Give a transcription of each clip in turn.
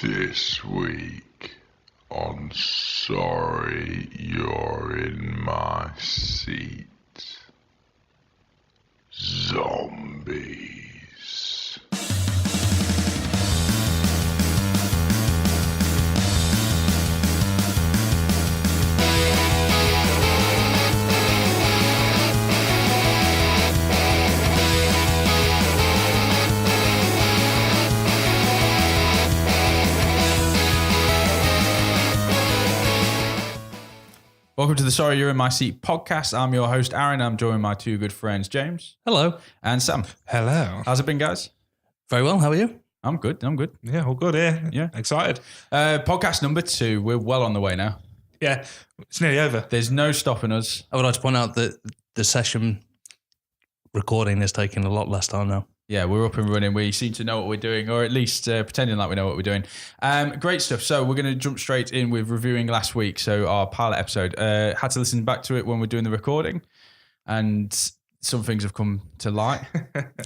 This week on Sorry You're in My Seat. Zombies. Welcome to the Sorry You're in My Seat podcast. I'm your host, Aaron. I'm joined by my two good friends, James. Hello. And Sam. Hello. How's it been, guys? Very well. How are you? I'm good. Yeah, all good here. Yeah. Excited. Podcast number 2. We're well on the way now. Yeah, it's nearly over. There's no stopping us. I would like to point out that the session recording is taking a lot less time now. Yeah, we're up and running. We seem to know what we're doing, or at least pretending like we know what we're doing. Great stuff. So we're going to jump straight in with reviewing last week. So our pilot episode. Had to listen back to it when we're doing the recording, and some things have come to light.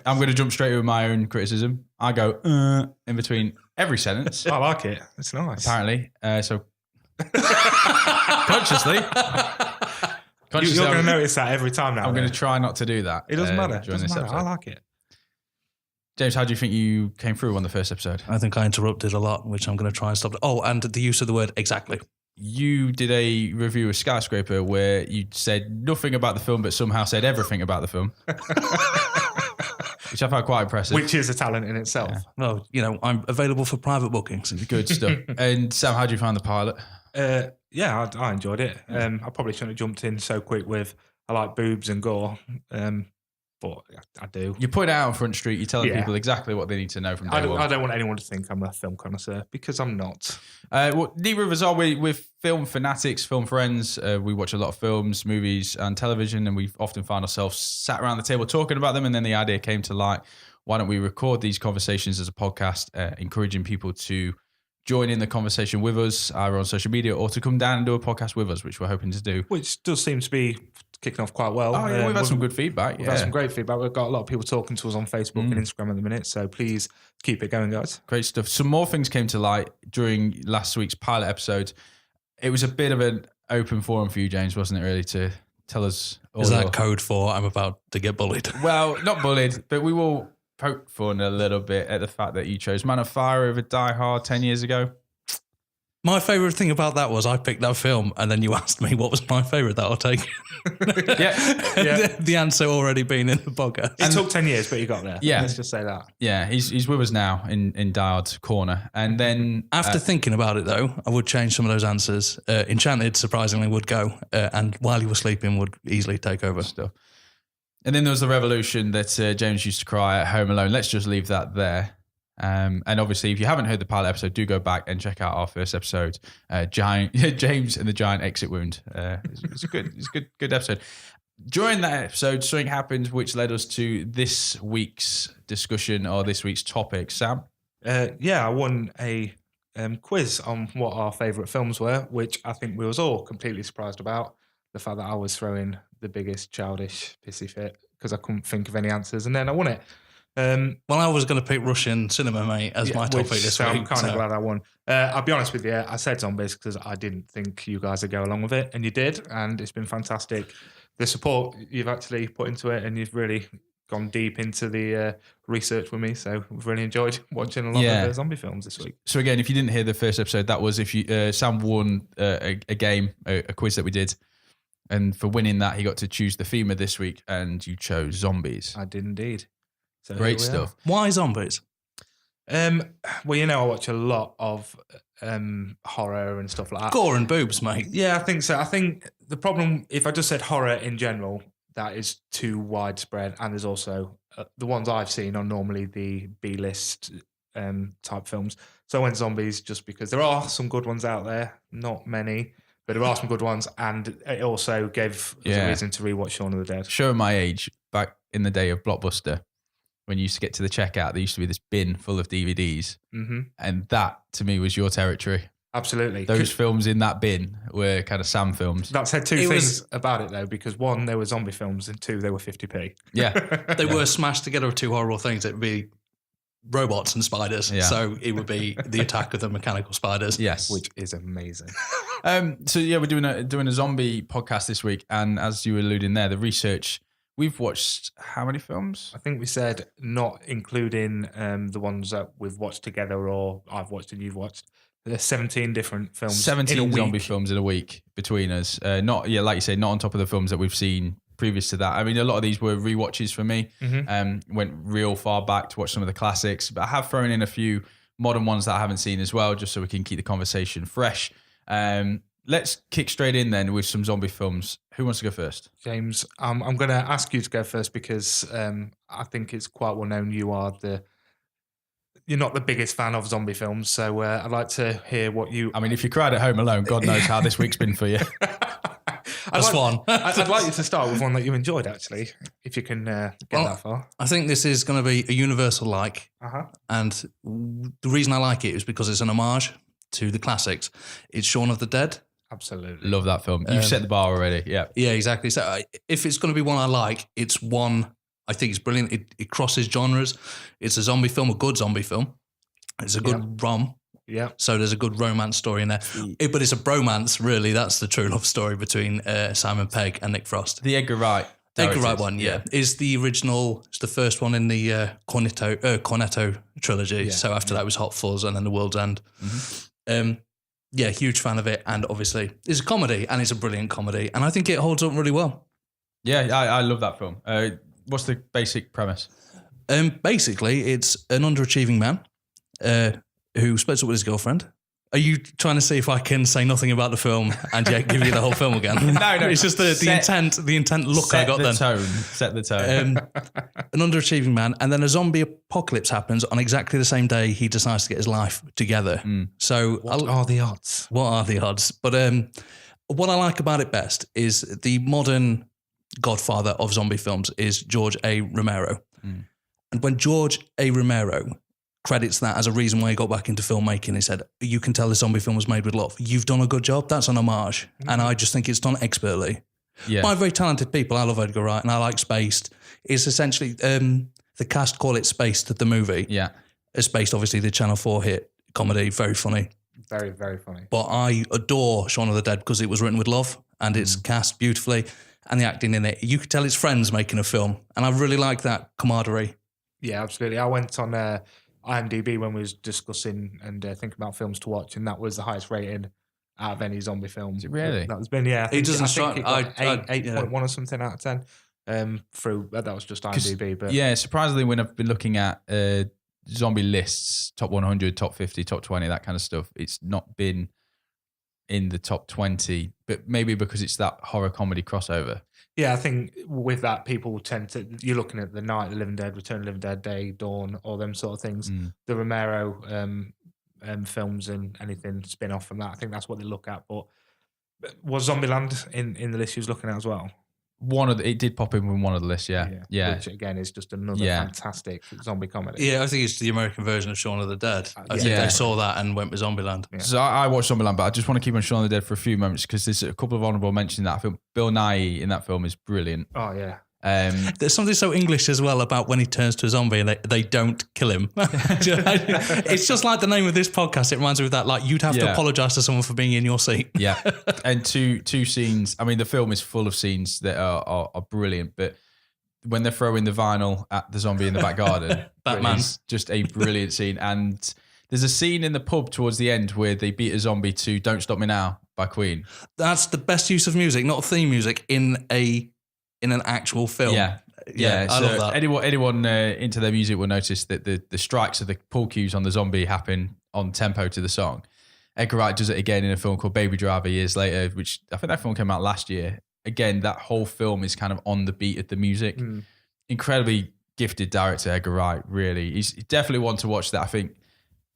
I'm going to jump straight in with my own criticism. I go in between every sentence. I like it. It's nice. Apparently. So consciously. You're going to notice that every time now. I'm going to try not to do that. It doesn't matter. During this episode. I like it. James, how do you think you came through on the first episode? I think I interrupted a lot, which I'm going to try and stop. Oh, and the use of the word exactly. You did a review of Skyscraper where you said nothing about the film, but somehow said everything about the film. Which I found quite impressive. Which is a talent in itself. Yeah. Well, you know, I'm available for private bookings. Good stuff. And Sam, how do you find the pilot? Yeah, I enjoyed it. I probably shouldn't have jumped in so quick with I like boobs and gore. But I do. You put it out on Front Street, you're telling Yeah. people exactly what they need to know from day one. I don't want anyone to think I'm a film connoisseur because I'm not. Well, neither of us are. We're film fanatics, film friends. We watch a lot of films, movies, and television, and we often find ourselves sat around the table talking about them. And then the idea came to light: why don't we record these conversations as a podcast, encouraging people to join in the conversation with us, either on social media or to come down and do a podcast with us, which we're hoping to do. Which does seem to be kicking off quite well. Oh, yeah, we've had some good feedback. We've had some great feedback. We've got a lot of people talking to us on Facebook and Instagram at the minute, so please keep it going, guys. Great stuff. Some more things came to light during last week's pilot episode. It was a bit of an open forum for you, James, wasn't it, really, to tell us all Is that code for I'm about to get bullied? Well, not bullied, but we will poke fun a little bit at the fact that you chose Man of Fire over Die Hard 10 years ago. My favourite thing about that was I picked that film and then you asked me what was my favourite that I'll take. Yeah. The answer already been in the podcast. It took 10 years, but you got there. Yeah. Let's just say that. Yeah, he's with us now in Die Hard's corner. And then After thinking about it, though, I would change some of those answers. Enchanted, surprisingly, would go. And While You Were Sleeping would easily take over. stuff. And then there was the revolution that James used to cry at Home Alone. Let's just leave that there. And obviously, if you haven't heard the pilot episode, do go back and check out our first episode, James and the Giant Exit Wound. It's a good episode. During that episode, something happened which led us to this week's discussion or this week's topic. Sam? I won a quiz on what our favourite films were, which I think we was all completely surprised about. The fact that I was throwing the biggest childish pissy fit because I couldn't think of any answers, and then I won it. Well, I was going to pick Russian cinema, mate, as my topic this week. I'm kind of glad I won. I'll be honest with you, I said zombies because I didn't think you guys would go along with it, and you did, and it's been fantastic. The support you've actually put into it, and you've really gone deep into the research with me, so we've really enjoyed watching a lot of the zombie films this week. So again, if you didn't hear the first episode, that was if you Sam won a game, a quiz that we did. And for winning that, he got to choose the theme of this week, and you chose zombies. I did indeed. So Great stuff. Why zombies? Well, you know, I watch a lot of horror and stuff like that. Gore and boobs, mate. Yeah, I think so. I think the problem, if I just said horror in general, that is too widespread. And there's also the ones I've seen are normally the B-list type films. So I went zombies just because there are some good ones out there, not many, but there are some good ones. And it also gave us a reason to rewatch Shaun of the Dead. Showing my age, back in the day of Blockbuster, when you used to get to the checkout, there used to be this bin full of DVDs. Mm-hmm. And that, to me, was your territory. Absolutely. Those films in that bin were kind of Sam films. That said two things about it, though, because one, they were zombie films, and two, they were 50p. Yeah. They were smashed together with two horrible things. It'd be robots and spiders. Yeah. So it would be the attack of the mechanical spiders. Yes. Which is amazing. So yeah, we're doing a zombie podcast this week, and as you were alluding there, the research, we've watched how many films? I think we said not including the ones that we've watched together or I've watched and you've watched. There's 17 different films. 17 in a zombie week. films in a week between us. Not like you say, not on top of the films that we've seen previous to that. I mean, a lot of these were rewatches for me. Went real far back to watch some of the classics, but I have thrown in a few modern ones that I haven't seen as well, just so we can keep the conversation fresh. Let's kick straight in then with some zombie films. Who wants to go first? James, I'm going to ask you to go first because I think it's quite well known you're not the biggest fan of zombie films, so I'd like to hear what you... I mean, if you cried at home alone, God knows how this week's been for you. That's one. I'd like you to start with one that you enjoyed, actually, if you can get that far. I think this is going to be a universal like. And the reason I like it is because it's an homage to the classics. It's Shaun of the Dead. Absolutely. Love that film. You've set the bar already. Yeah. Yeah, exactly. So if it's going to be one I like, it's one I think it's brilliant. It crosses genres. It's a zombie film, a good zombie film. It's a good rom. Yeah. So there's a good romance story in there. But it's a bromance, really. That's the true love story between Simon Pegg and Nick Frost. The Edgar Wright. The Edgar Wright one, yeah. Is the original, it's the first one in the Cornetto trilogy. Yeah. So after that was Hot Fuzz and then The World's End. Yeah, huge fan of it. And obviously it's a comedy and it's a brilliant comedy. And I think it holds up really well. Yeah, I love that film. What's the basic premise? Basically, it's an underachieving man who splits up with his girlfriend. Are you trying to see if I can say nothing about the film and yet give you the whole film again? No. It's just the intent look I got then. Set the tone. An underachieving man, and then a zombie apocalypse happens on exactly the same day he decides to get his life together. So What are the odds? What are the odds? But what I like about it best is the modern godfather of zombie films is George A. Romero. And when George A. Romero credits that as a reason why he got back into filmmaking, he said, you can tell the zombie film was made with love. You've done a good job. That's an homage. And I just think it's done expertly. Yeah. By very talented people. I love Edgar Wright and I like Spaced. It's essentially, the cast call it Spaced, the movie. Yeah. Spaced, obviously, the Channel 4 hit comedy, very funny. Very, very funny. But I adore Shaun of the Dead because it was written with love and it's cast beautifully and the acting in it. You could tell it's friends making a film. And I really like that camaraderie. Yeah, absolutely. I went on IMDb when we was discussing and thinking about films to watch, and that was the highest rating out of any zombie film. Is it really? That has been, yeah. It doesn't strike. It got 8.1 or something out of 10. Through that was just IMDb, but yeah, surprisingly, when I've been looking at zombie lists, top 100, top 50, top 20, that kind of stuff, it's not been in the top 20, but maybe because it's that horror comedy crossover. yeah, I think with that, people tend to. You're looking at the Night of the Living Dead, Return of the Living Dead, Day, Dawn, all them sort of things. The Romero films and anything spin off from that. I think that's what they look at. But was Zombieland in the list you was looking at as well? It did pop in with one of the lists, yeah. Which again is just another fantastic zombie comedy. Yeah, I think it's the American version of Shaun of the Dead. I think they saw that and went with Zombieland. Yeah. So I watched Zombieland, but I just want to keep on Shaun of the Dead for a few moments because there's a couple of honourable mentions in that film. Bill Nighy in that film is brilliant. Oh yeah. There's something so English as well about when he turns to a zombie and they don't kill him. It's just like the name of this podcast. It reminds me of that. Like you'd have to apologise to someone for being in your seat. Yeah, and two scenes. I mean, the film is full of scenes that are brilliant. But when they're throwing the vinyl at the zombie in the back garden, Batman's just a brilliant scene. And there's a scene in the pub towards the end where they beat a zombie to "Don't Stop Me Now" by Queen. That's the best use of music, not theme music, in an actual film. Yeah, I love that. Anyone into their music will notice that the strikes of the pull cues on the zombie happen on tempo to the song. Edgar Wright does it again in a film called Baby Driver years later, which I think that film came out last year. Again, that whole film is kind of on the beat of the music. Incredibly gifted director, Edgar Wright, really. He's definitely one to watch that. I think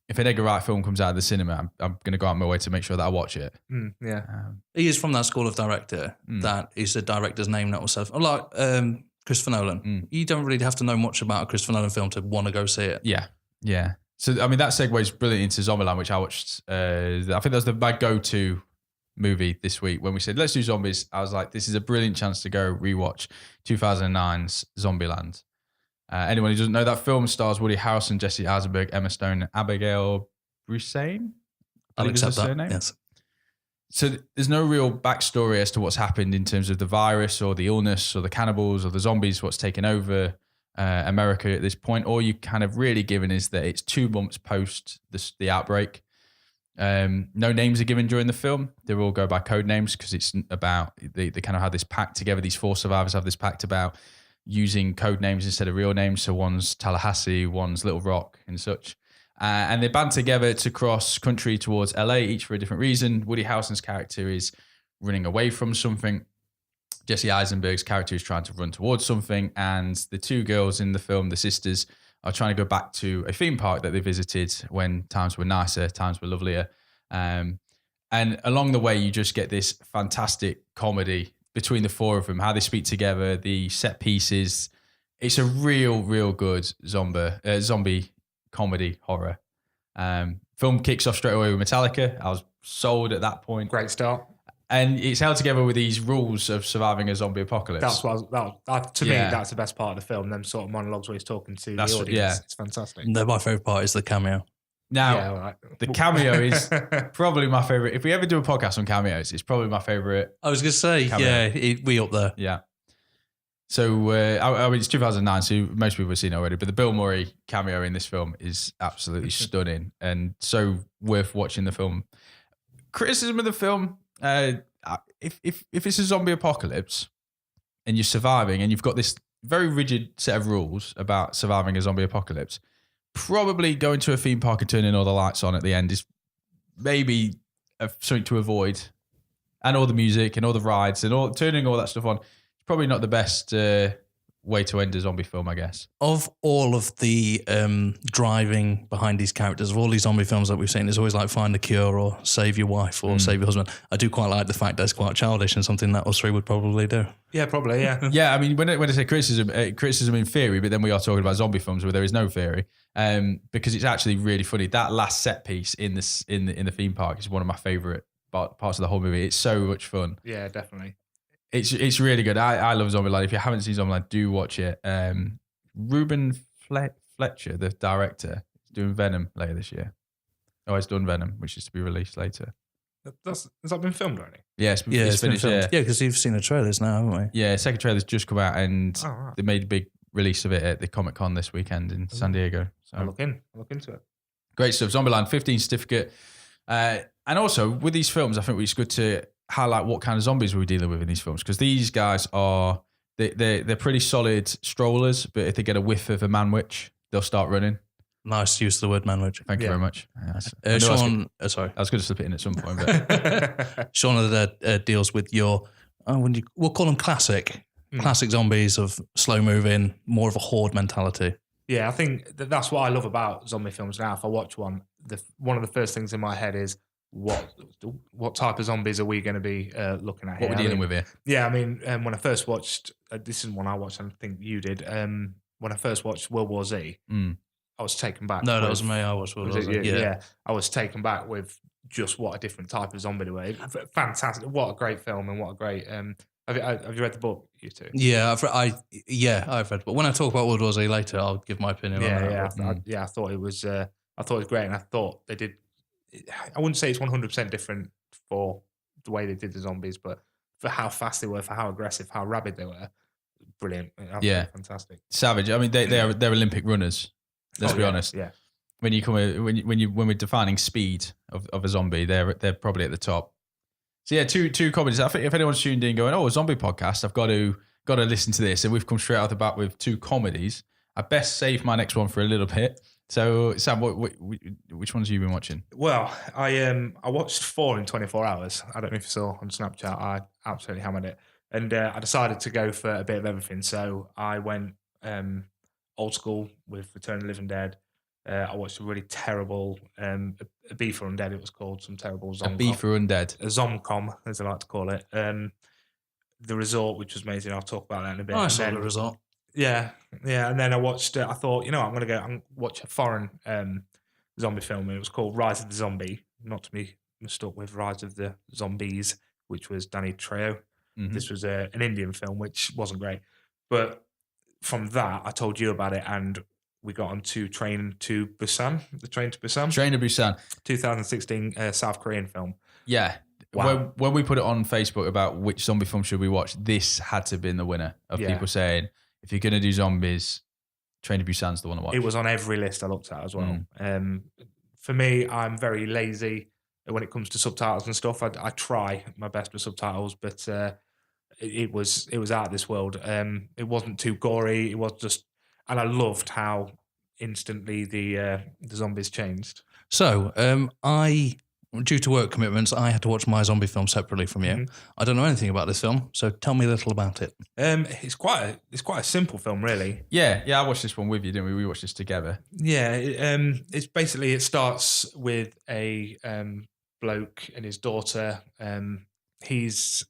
if an Edgar Wright film comes out of the cinema, I'm going to go out of my way to make sure that I watch it. Yeah. He is from that school of director that is a director's name that was self. Like Christopher Nolan. You don't really have to know much about a Christopher Nolan film to want to go see it. Yeah. So, I mean, that segues brilliantly into Zombieland, which I watched. I think that was my go-to movie this week. When we said, let's do zombies, I was like, this is a brilliant chance to go rewatch 2009's Zombieland. Anyone who doesn't know, that film stars Woody Harrelson, Jesse Eisenberg, Emma Stone, and Abigail Breslin. I'll accept that. Yes. So there's no real backstory as to what's happened in terms of the virus or the illness or the cannibals or the zombies, what's taken over America at this point. All you kind of really given is that it's 2 months post the outbreak. No names are given during the film. They all go by code names because it's about, they kind of have this pact together. These 4 survivors have this pact about using code names instead of real names. So one's Tallahassee, one's Little Rock and such. And they band together to cross country towards LA, each for a different reason. Woody Harrelson's character is running away from something. Jesse Eisenberg's character is trying to run towards something. And the 2 girls in the film, the sisters, are trying to go back to a theme park that they visited when times were nicer, times were lovelier. And along the way, you just get this fantastic comedy between the 4 of them, how they speak together, the set pieces. It's a real good zombie comedy horror. Film kicks off straight away with Metallica. I was sold at that point. Great start. And it's held together with these rules of surviving a zombie apocalypse. That's what to me, that's the best part of the film. Them sort of monologues where he's talking to the audience. Yeah. It's fantastic. No, my favourite part is the cameo. Now, the cameo is probably my favourite. If we ever do a podcast on cameos, it's probably my favourite. I was going to say, cameo. We up there. Yeah. So, I mean, it's 2009, so most people have seen it already, but the Bill Murray cameo in this film is absolutely stunning and so worth watching the film. Criticism of the film, if it's a zombie apocalypse and you're surviving and you've got this very rigid set of rules about surviving a zombie apocalypse, probably going to a theme park and turning all the lights on at the end is maybe something to avoid. And all the music and all the rides and turning all that stuff on. Probably not the best way to end a zombie film, I guess. Of all of the driving behind these characters, of all these zombie films that we've seen, there's always like find a cure or save your wife or save your husband. I do quite like the fact that it's quite childish and something that us 3 would probably do. Yeah, probably, yeah. Yeah, I mean, when I say criticism in theory, but then we are talking about zombie films where there is no theory, because it's actually really funny. That last set piece in the theme park is one of my favourite parts of the whole movie. It's so much fun. Yeah, definitely. It's really good. I love Zombieland. If you haven't seen Zombieland, do watch it. Ruben Fletcher, the director, is doing Venom later this year. Oh, he's done Venom, which is to be released later. Has that been filmed already? Yeah, it's finished. Yeah, because you've seen the trailers now, haven't we? Yeah, second trailer's just come out, and they made a big release of it at the Comic-Con this weekend in San Diego. So I'll look into it. Great stuff. Zombieland 15 certificate. And also, with these films, I think it's good to highlight what kind of zombies we're dealing with in these films, because these guys are they're pretty solid strollers, but if they get a whiff of a man witch, they'll start running. Nice use of the word man witch. Thank you very much. Sean, sorry, I was going to slip it in at some point. But Sean deals with your we'll call them classic zombies of slow moving, more of a horde mentality. Yeah, I think that's what I love about zombie films now. If I watch one, one of the first things in my head is, what type of zombies are we going to be looking at here? What we're dealing with here? Yeah, I mean, when I first watched, this is one I watched, and I think you did. When I first watched World War Z, I was taken back. No, that was me. I watched World War Z. Yeah, I was taken back with just what a different type of zombie they were. Fantastic! What a great film, and what a great. Have you read the book, you two? Yeah, I've read. But when I talk about World War Z later, I'll give my opinion on that. I thought it was. I thought it was great, and I thought they did. I wouldn't say it's 100% different for the way they did the zombies, but for how fast they were, for how aggressive, how rabid they were, brilliant. Fantastic. Savage. I mean, they're Olympic runners. Let's be honest. Yeah. When we're defining speed of a zombie, they're probably at the top. So yeah, two comedies. I think if anyone's tuned in going, a zombie podcast, I've got to listen to this, and we've come straight out the bat with 2 comedies. I best save my next one for a little bit. So, Sam, which ones have you been watching? Well, I watched 4 in 24 hours. I don't know if you saw on Snapchat. I absolutely hammered it. And I decided to go for a bit of everything. So I went old school with Return of the Living Dead. I watched a really terrible, a B for Undead it was called, some terrible zomcom. A B for Undead? A zomcom, as I like to call it. The Resort, which was amazing. I'll talk about that in a bit. I saw The Resort. Yeah. And then I watched, I thought, I'm going to go and watch a foreign zombie film. And it was called Rise of the Zombie, not to be mistook with Rise of the Zombies, which was Danny Trejo. Mm-hmm. This was an Indian film, which wasn't great. But from that, I told you about it, and we got on to Train to Busan, the Train to Busan, Train to Busan. 2016 South Korean film. Yeah. Wow. When we put it on Facebook about which zombie film should we watch, this had to have been the winner of people saying, if you're going to do zombies, Train to Busan's the one to watch. It was on every list I looked at as well. For me, I'm very lazy when it comes to subtitles and stuff. I try my best with subtitles, but it was out of this world. It wasn't too gory. It was just, and I loved how instantly the zombies changed. So, due to work commitments, I had to watch my zombie film separately from you. I don't know anything about this film, so tell me a little about it. It's quite a simple film, really. Yeah, I watched this one with you, didn't we? We watched this together. Yeah, it's basically, it starts with a bloke and his daughter. He's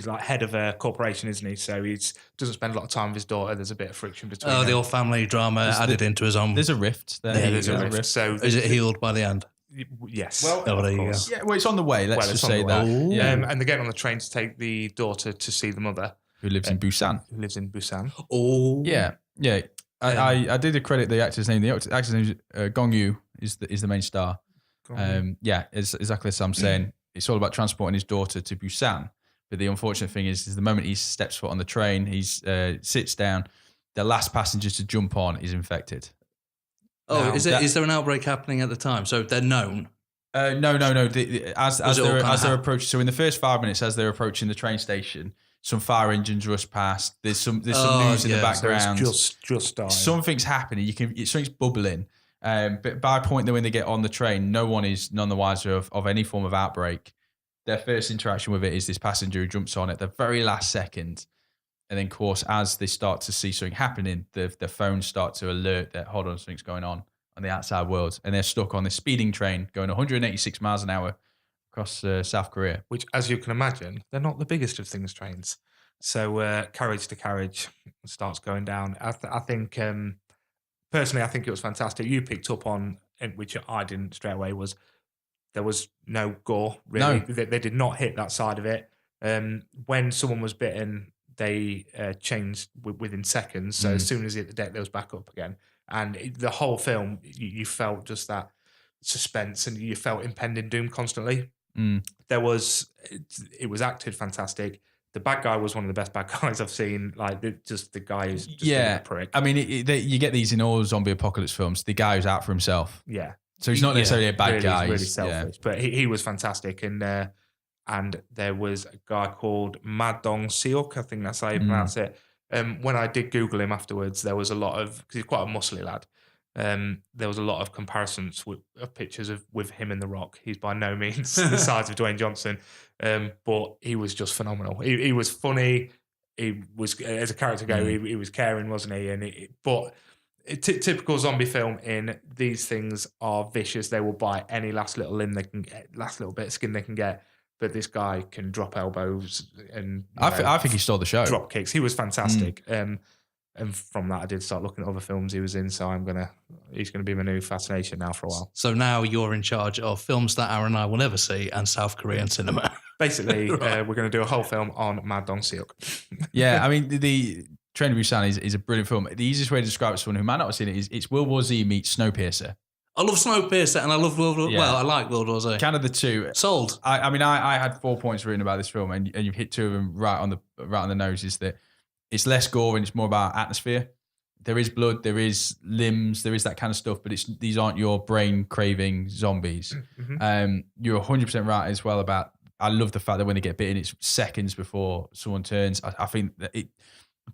like head of a corporation, isn't he? So he doesn't spend a lot of time with his daughter. There's a bit of friction between them. The old family drama added into his own. There's a rift there. Yeah, there's a rift. So is it healed by the end? Yes. Well, there you go. Yeah, well, it's on the way. Let's just say that. Yeah. And they're getting on the train to take the daughter to see the mother, Who lives in Busan. Oh. Yeah. I did credit the actor's name. The actor's name is Gong Yu is the main star. It's exactly as I'm saying. It's all about transporting his daughter to Busan. But the unfortunate thing is the moment he steps foot on the train, he sits down. The last passenger to jump on is infected. Oh, Now, is there an outbreak happening at the time? So they're known. No. As they're approaching, so in the first 5 minutes, as they're approaching the train station, some fire engines rush past. There's some news in the background. So it's just dying. Something's happening. Something's bubbling. But by the point when they get on the train, no one is none the wiser of any form of outbreak. Their first interaction with it is this passenger who jumps on at the very last second. And then, of course, as they start to see something happening, the phones start to alert that, hold on, something's going on the outside world. And they're stuck on this speeding train going 186 miles an hour across South Korea. Which, as you can imagine, they're not the biggest of things, trains. So carriage to carriage starts going down. I think, personally, I think it was fantastic. You picked up on, which I didn't straight away, was there was no gore, really. No. They did not hit that side of it. When someone was bitten, they changed within seconds. So as soon as he hit the deck, they was back up again. And the whole film, you felt just that suspense and you felt impending doom constantly. It was acted fantastic. The bad guy was one of the best bad guys I've seen. Like, the guy who's just a prick. I mean, you get these in all zombie apocalypse films. The guy who's out for himself. Yeah. So he's not necessarily a bad guy. He's really selfish. But he was fantastic. And there was a guy called Ma Dong-seok, I think that's how you pronounce it. When I did Google him afterwards, there was a lot of, because he's quite a muscly lad, there was a lot of comparisons of pictures with him and The Rock. He's by no means the size of Dwayne Johnson, but he was just phenomenal. He was funny. He was, as a character go, he was caring, wasn't he? But typical zombie film, in these things are vicious. They will bite any last little limb they can get, last little bit of skin they can get. But this guy can drop elbows and I think he stole the show. Drop kicks. He was fantastic. And from that, I did start looking at other films he was in. So he's gonna be my new fascination now for a while. So now you're in charge of films that Aaron and I will never see and South Korean cinema. Basically, we're going to do a whole film on Ma Dong-seok. Yeah, I mean, the Train to Busan is a brilliant film. The easiest way to describe it to someone who might not have seen it is it's World War Z meets Snowpiercer. I love Snowpiercer and I love World War. Yeah. Well, I like World War Z. Kind of the two. Sold. I mean, I had 4 points written about this film, and you've hit two of them right on the nose. Is that it's less gore and it's more about atmosphere. There is blood, there is limbs, there is that kind of stuff, but these aren't your brain craving zombies. You're 100% right as well about. I love the fact that when they get bitten, it's seconds before someone turns. I think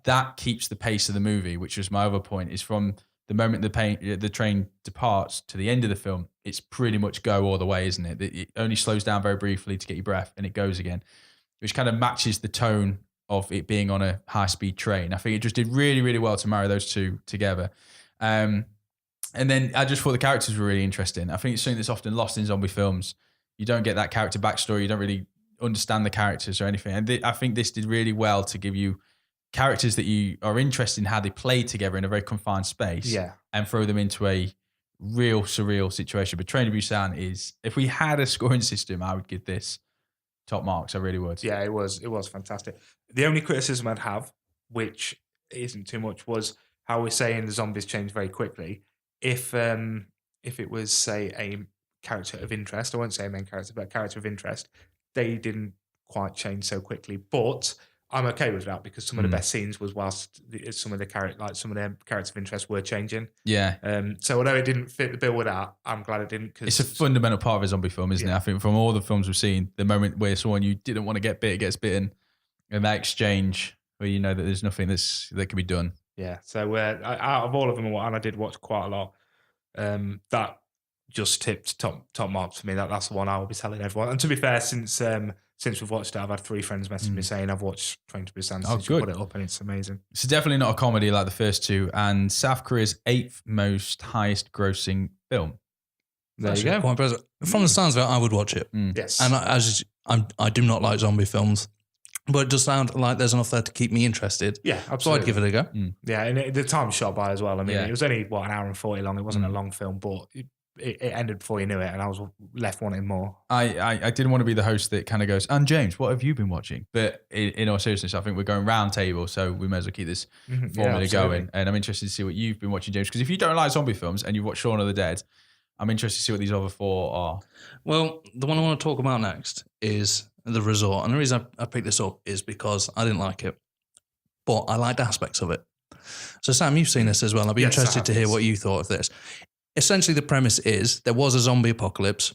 that keeps the pace of the movie, which was my other point. Is from the moment the train departs to the end of the film, it's pretty much go all the way, isn't it? It only slows down very briefly to get your breath, and it goes again, which kind of matches the tone of it being on a high-speed train. I think it just did really, really well to marry those two together. And then I just thought the characters were really interesting. I think it's something that's often lost in zombie films. You don't get that character backstory. You don't really understand the characters or anything. And I think this did really well to give you characters that you are interested in how they play together in a very confined space, and throw them into a real surreal situation. But Train to Busan is, if we had a scoring system, I would give this top marks. I really would. Yeah, it was fantastic. The only criticism I'd have, which isn't too much was how we're saying the zombies change very quickly. If it was, say, a character of interest, I won't say a main character, but a character of interest, they didn't quite change so quickly. But I'm okay with that because some of the best scenes was whilst some of the characters of interest were changing. Yeah. So although it didn't fit the bill with that, I'm glad it didn't. Cause It's a fundamental part of a zombie film, isn't it? I think from all the films we've seen, the moment where someone you didn't want to get bit gets bitten, and that exchange where you know that there's nothing that can be done. Yeah. So out of all of them, and I did watch quite a lot, that just tipped top marks for me. That's the one I will be telling everyone. And to be fair, since we've watched it, I've had 3 friends message me saying I've watched Train to Busan since you put it up, and it's amazing. It's definitely not a comedy like the first 2, and South Korea's 8th most highest grossing film. There you go. Quite impressive. From the sounds of it, I would watch it. Yes. And I do not like zombie films, but it does sound like there's enough there to keep me interested. Yeah, So absolutely. I'd give it a go. Yeah, and the time shot by as well. I mean, Yeah. it was only, an hour and 40 long. It wasn't a long film, but it ended before you knew it, and I was left wanting more. I didn't want to be the host that kind of goes, and James, what have you been watching? But in all seriousness, I think we're going round table, so we may as well keep this formula going. And I'm interested to see what you've been watching, James, because if you don't like zombie films and you've watched Shaun of the Dead, I'm interested to see what these other 4 are. Well, the one I want to talk about next is The Resort. And the reason I picked this up is because I didn't like it, but I liked aspects of it. So, Sam, you've seen this as well. I'd be Yes, I interested have, to hear yes. what you thought of this. Essentially, the premise is there was a zombie apocalypse.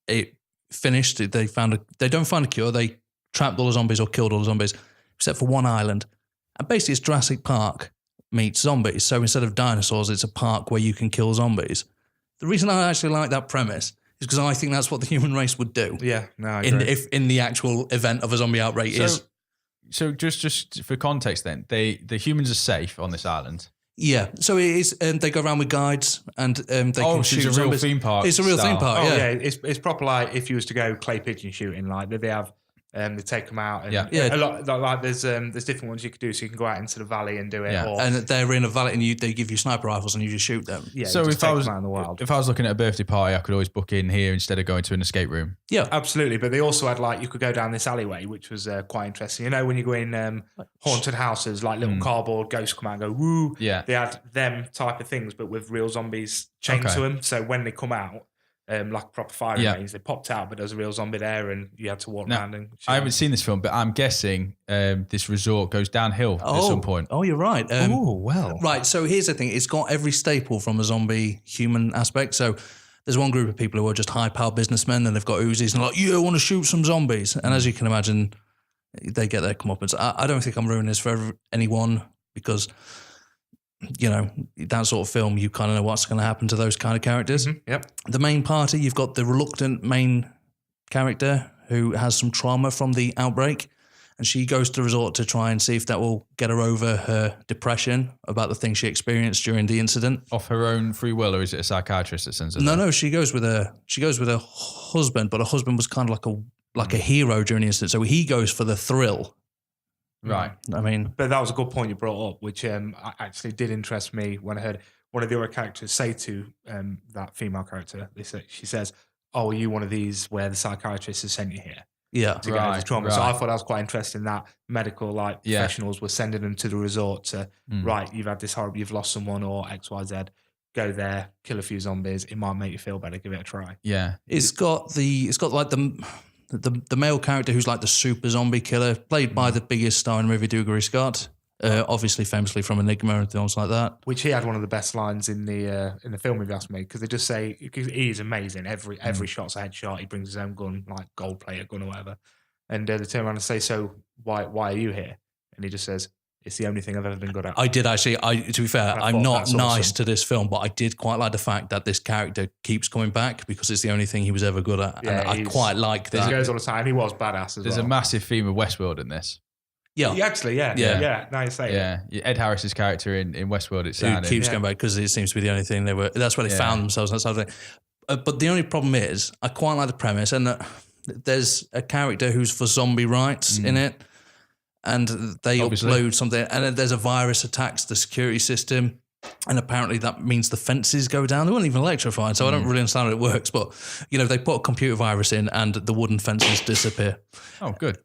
It finished. They don't find a cure. They trapped all the zombies or killed all the zombies, except for one island. And basically, it's Jurassic Park meets zombies. So instead of dinosaurs, it's a park where you can kill zombies. The reason I actually like that premise is because I think that's what the human race would do. Yeah, no, I agree. In the actual event of a zombie outbreak is. So just for context then, the humans are safe on this island. Yeah, so it is. They go around with guides, and they Oh, can so shoot it's a real zombies. theme park It's a real style. theme park. Oh Yeah. yeah, it's proper like if you was to go clay pigeon shooting, like they have, they take them out. And Yeah. a lot like there's different ones you could do, so you can go out into the valley and do it. Yeah. Or, And they're in a valley, and they give you sniper rifles, and you just shoot them. yeah, So you just if I take was them out in the wild. if I was looking at a birthday party, I could always book in here instead of going to an escape room. Yeah, Absolutely, but they also had like you could go down this alleyway, which was quite interesting. You know, when you go in haunted houses, like little cardboard ghosts come out and go woo. Yeah. They had them type of things, but with real zombies chained Okay. to them. So when they come out, like proper firing Yeah. range, they popped out, but there's a real zombie there, and you had to walk Now, around and. shoot I haven't them. seen this film, but I'm guessing this resort goes downhill at some point. Oh, you're right. Well. Right. So here's the thing: it's got every staple from a zombie human aspect. So there's one group of people who are just high-powered businessmen, and they've got Uzis, and they're like, "Yeah, I want to shoot some zombies." And as you can imagine, they get their comeuppance. I don't think I'm ruining this for anyone because, you know, that sort of film, you kind of know what's going to happen to those kind of characters. Yep. The main party, you've got the reluctant main character who has some trauma from the outbreak, and she goes to the resort to try and see if that will get her over her depression about the things she experienced during the incident. Off her own free will, or is it a psychiatrist that sends her? No, she goes with her husband, but her husband was kind of like a hero during the incident, so he goes for the thrill. Right. I mean, But that was a good point you brought up, which actually did interest me when I heard one of the other characters say to that female character. She says, "Oh, are you one of these where the psychiatrist has sent you here yeah. to get over Right, trauma?" So I right. thought that was quite interesting that medical Yeah. professionals were sending them to the resort to right. You've had this horrible, you've lost someone or X, Y, Z. Go there, kill a few zombies. It might make you feel better. Give it a try. Yeah. It's got like the male character who's like the super zombie killer, played by the biggest star in the movie, Dougray Scott, obviously famously from Enigma and films like that. Which he had one of the best lines in the film, if you ask me, because they just say he is amazing. Every shot's a headshot. He brings his own gun, like gold plated gun or whatever. And they turn around and say, "So why are you here?" And he just says, "It's the only thing I've ever been good at." I did actually. To be fair, I I'm thought not that's nice awesome. to this film, but I did quite like the fact that this character keeps coming back because it's the only thing he was ever good at, Yeah, and I quite like He that. goes all the time. He was badass as There's well. a massive theme of Westworld in this. Yeah, Yeah, actually, yeah. Now you say it. Yeah. Ed Harris's character in Westworld, it's who sounding. keeps going back because it seems to be the only thing they were. That's where they Yeah. found themselves. That's how they. But the only problem is, I quite like the premise, and that there's a character who's for zombie rights in it, and they Obviously. upload something, and then there's a virus attacks the security system. And apparently that means the fences go down. They weren't even electrified, so I don't really understand how it works. But, they put a computer virus in and the wooden fences disappear. Oh, good.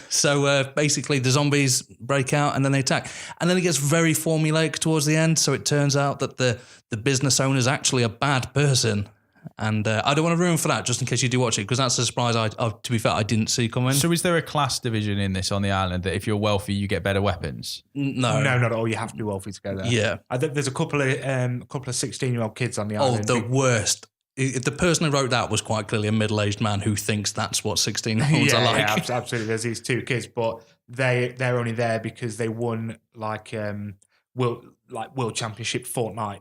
So basically the zombies break out and then they attack. And then it gets very formulaic towards the end. So it turns out that the business owner is actually a bad person. And I don't want to ruin for that, just in case you do watch it, because that's a surprise. To be fair, I didn't see coming. So, is there a class division in this on the island that if you're wealthy, you get better weapons? No, not at all. You have to be wealthy to go there. Yeah, there's a couple of 16-year-old kids on the island. Oh, the worst. The person who wrote that was quite clearly a middle-aged man who thinks that's what 16-year-olds are like. Yeah, absolutely. There's these two kids, but they're only there because they won world championship Fortnite.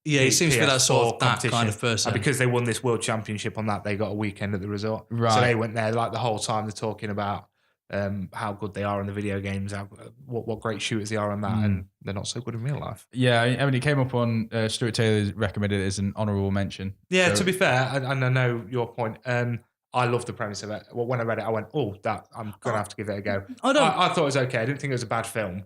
Yeah, he seems to be that sort of that kind of person. And because they won this world championship on that, they got a weekend at the resort. Right. So they went there the whole time. They're talking about how good they are in the video games, what great shooters they are on that, and they're not so good in real life. Yeah, I mean, it came up on Stuart Taylor recommended it as an honourable mention. Yeah, so, to be fair, and I know your point. I love the premise of it. Well, when I read it, I went, "Oh, I'm gonna have to give it a go." I thought it was okay. I didn't think it was a bad film.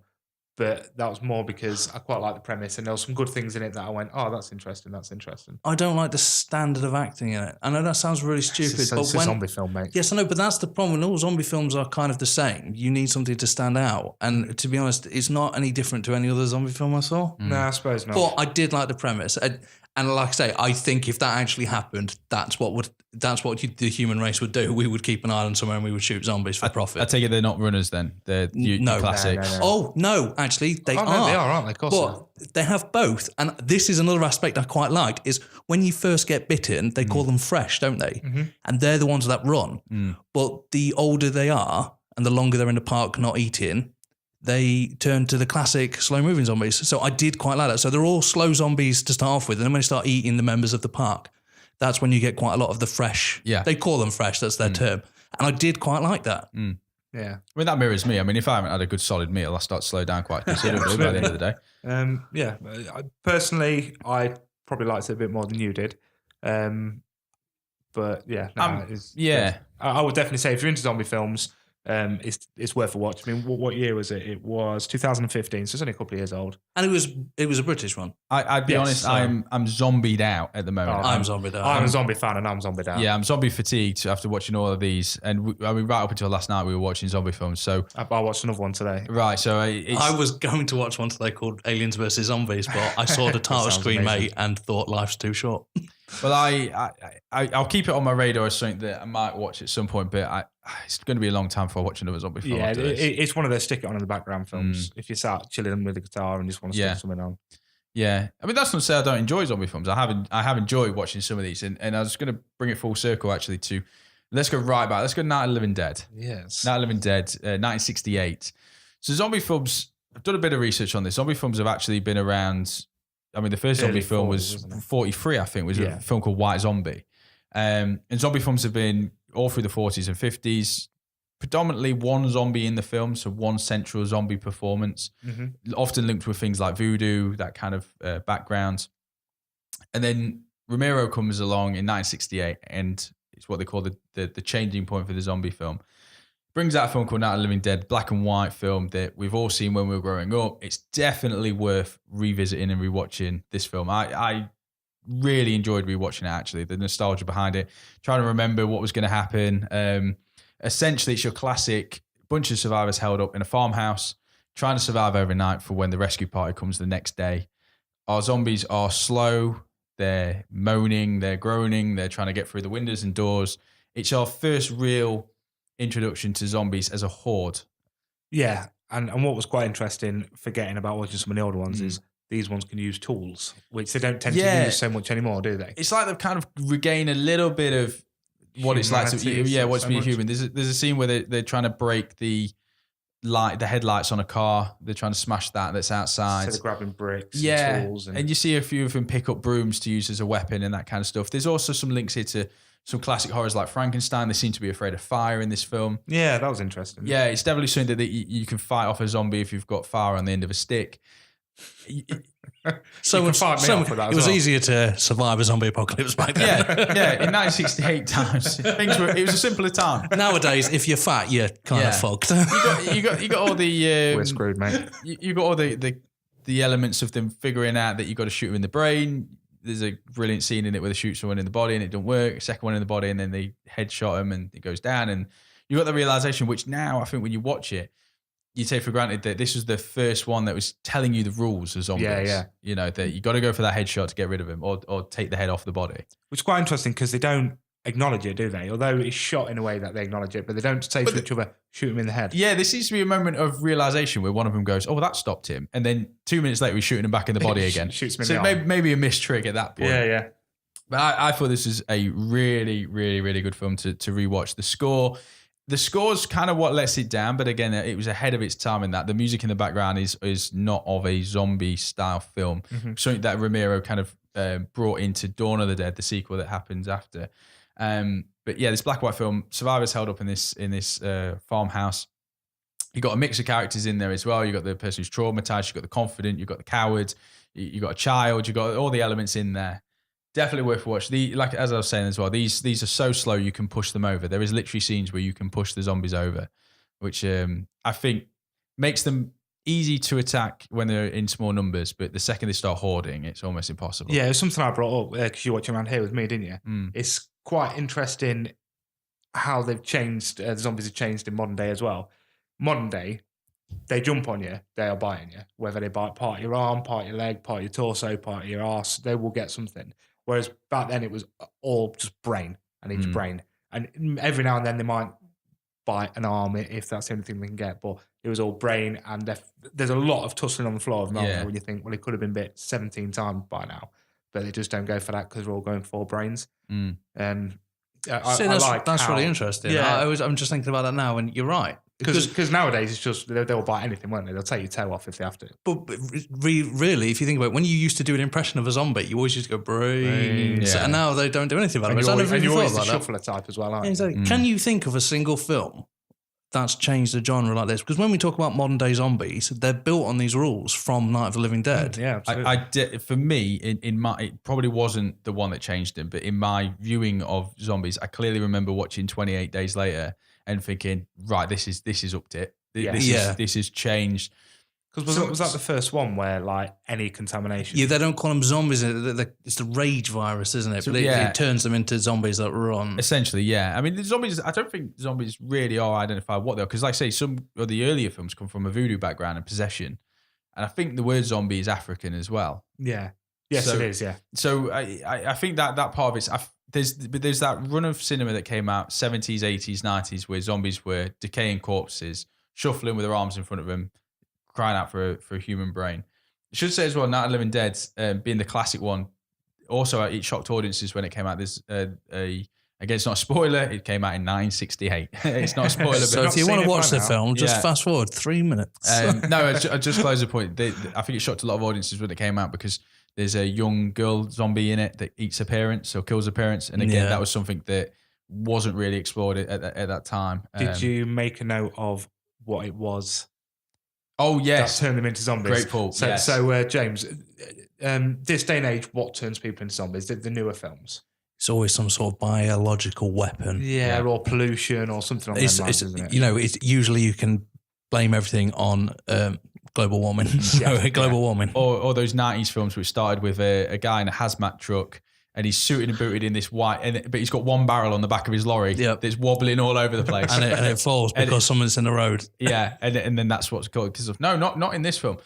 But that was more because I quite like the premise, and there were some good things in it that I went, "Oh, that's interesting. That's interesting." I don't like the standard of acting in it. I know that sounds really stupid, it's a zombie film, mate. Yes, I know, but that's the problem. All zombie films are kind of the same. You need something to stand out, and to be honest, it's not any different to any other zombie film I saw. No, I suppose not. But I did like the premise, and like I say, I think if that actually happened, that's what the human race would do. We would keep an island somewhere and we would shoot zombies for profit. I take it they're not runners then. They're classics. No. Oh no, actually they are. No, they are, aren't they? Of course. But they have both, and this is another aspect I quite liked. Is when you first get bitten, they call them fresh, don't they? Mm-hmm. And they're the ones that run. But the older they are, and the longer they're in the park not eating, they turn to the classic slow-moving zombies. So I did quite like that. So they're all slow zombies to start off with, and then when they start eating the members of the park, that's when you get quite a lot of the fresh. Yeah. They call them fresh, that's their term. And I did quite like that. Yeah. I mean, that mirrors me. I mean, if I haven't had a good solid meal, I start to slow down quite considerably by the end of the day. Personally, I probably liked it a bit more than you did. But yeah. I would definitely say if you're into zombie films, it's worth a watch. I mean, what year was it? It was 2015, so it's only a couple of years old. And it was a British one. I'd be honest, I'm zombied out at the moment. I'm zombied out. I'm a zombie fan and I'm zombied out. Yeah, I'm zombie fatigued after watching all of these. And right up until last night, we were watching zombie films. So I watched another one today. Right, so I was going to watch one today called Aliens vs. Zombies, but I saw the title screen, mate, and thought life's too short. Well, I'll keep it on my radar as something that I might watch at some point, but it's going to be a long time before I watch another zombie film. Yeah, it's one of those stick it on in the background films. If you start chilling with the guitar and just want to stick something on. Yeah, I mean that's not to say I don't enjoy zombie films. I have enjoyed watching some of these, and I was going to bring it full circle actually to let's go right back. Let's go Night of the Living Dead. Yes, Night of the Living Dead, 1968. So zombie films. I've done a bit of research on this. Zombie films have actually been around. I mean, the first zombie film was 43, I think, was a film called White Zombie. And zombie films have been all through the 40s and 50s, predominantly one zombie in the film, so one central zombie performance, often linked with things like voodoo, that kind of background. And then Romero comes along in 1968, and it's what they call the changing point for the zombie film. Brings out a film called Night of the Living Dead, black and white film that we've all seen when we were growing up. It's definitely worth revisiting and rewatching this film. I really enjoyed rewatching it, actually, the nostalgia behind it, trying to remember what was going to happen. Essentially, it's your classic bunch of survivors held up in a farmhouse, trying to survive overnight for when the rescue party comes the next day. Our zombies are slow, they're moaning, they're groaning, they're trying to get through the windows and doors. It's our first real introduction to zombies as a horde. Yeah, and what was quite interesting, forgetting about watching some of the older ones, is these ones can use tools, which they don't tend to use so much anymore, do they? It's like they've kind of regained a little bit of what it's like to what's being human. There's a scene where they're trying to break the headlights on a car. They're trying to smash that's outside. Instead of grabbing bricks and tools. And you see a few of them pick up brooms to use as a weapon and that kind of stuff. There's also some links here to some classic horrors like Frankenstein. They seem to be afraid of fire in this film. Yeah, that was interesting. Yeah, it's definitely something that you can fight off a zombie if you've got fire on the end of a stick. It was easier to survive a zombie apocalypse back then. Yeah. In 1968 times, it was a simpler time. Nowadays, if you're fat, you're kind of fucked. You got all the we're screwed, mate. You got all the the elements of them figuring out that you got to shoot him in the brain. There's a brilliant scene in it where they shoot someone in the body and it don't work. A second one in the body and then they headshot him and it goes down. And you got the realization, which now I think when you watch it, you take for granted that this was the first one that was telling you the rules of zombies. Yeah. You know, that you got to go for that headshot to get rid of him or take the head off the body. Which is quite interesting because they don't acknowledge it, do they? Although it's shot in a way that they acknowledge it, but they don't say to each other, shoot him in the head. Yeah, there seems to be a moment of realization where one of them goes, oh, well, that stopped him. And then 2 minutes later, he's shooting him back in the body again. Shoots him in so the arm. maybe a missed trick at that point. Yeah. But I thought this is a really, really, really good film to rewatch. The score's kind of what lets it down, but again, it was ahead of its time in that the music in the background is not of a zombie style film. Mm-hmm. Something that Romero kind of brought into Dawn of the Dead, the sequel that happens after. But yeah, this black and white film, survivors held up in this farmhouse. You got a mix of characters in there as well. You got the person who's traumatized, you got the confident, you got the coward, you got a child, you got all the elements in there. Definitely worth watching. Like as I was saying as well, these are so slow you can push them over. There is literally scenes where you can push the zombies over, which I think makes them easy to attack when they're in small numbers. But the second they start hoarding, it's almost impossible. Yeah, it was something I brought up because you watch around here with me, didn't you? It's quite interesting how they've changed. The zombies have changed in modern day as well. Modern day, they jump on you, they are biting you. Whether they bite part of your arm, part of your leg, part of your torso, part of your arse, they will get something. Whereas back then it was all just brain and each brain. And every now and then they might bite an arm if that's the only thing they can get. But it was all brain and there's a lot of tussling on the floor of Malmo when you think, well, it could have been bit 17 times by now. But they just don't go for that because they're all going for brains. That's how, really interesting. Yeah. I'm just thinking about that now, and you're right. Because nowadays it's just they'll bite anything, won't they? They'll take your toe off if they have to. But really, if you think about it, when you used to do an impression of a zombie, you always used to go brains, and now they don't do anything about it. And you're always the shuffler type as well, aren't you? Can you think of a single film that's changed the genre like this? Because when we talk about modern day zombies, they're built on these rules from Night of the Living Dead. Yeah, absolutely. For me, in my, it probably wasn't the one that changed them, but in my viewing of zombies, I clearly remember watching 28 Days Later and thinking, right, this is upped it. This has changed. Because was that the first one where like any contamination? Yeah, they don't call them zombies. It's the rage virus, isn't it? So, but it turns them into zombies that run. Essentially, yeah. I mean, the zombies. I don't think zombies really are identified what they are, because, like I say, some of the earlier films come from a voodoo background and possession, and I think the word zombie is African as well. Yeah. Yes, it is. Yeah. So I think that part of it's. There's that run of cinema that came out 70s, 80s, 90s where zombies were decaying corpses, shuffling with their arms in front of them, crying out for a human brain. I should say as well, Night of the Living Dead being the classic one, also it shocked audiences when it came out. There's again, it's not a spoiler, it came out in 1968. It's not a spoiler. So but if you want to watch the film, just fast forward 3 minutes. No, I just close the point. I think it shocked a lot of audiences when it came out because there's a young girl zombie in it that eats her parents or kills her parents. And again, that was something that wasn't really explored at that time. Did you make a note of what it was? Oh, yes. That turned them into zombies. Great pull. So, yes. James, this day and age, what turns people into zombies? The newer films. It's always some sort of biological weapon. Yeah. Or pollution or something like that. Isn't it? You know, it's usually you can blame everything on global warming. Global warming. Or those 90s films which started with a guy in a hazmat truck and he's suited and booted in this white, but he's got one barrel on the back of his lorry that's wobbling all over the place. and it falls because someone's in the road. Yeah, and then that's what's called. Because no, not in this film.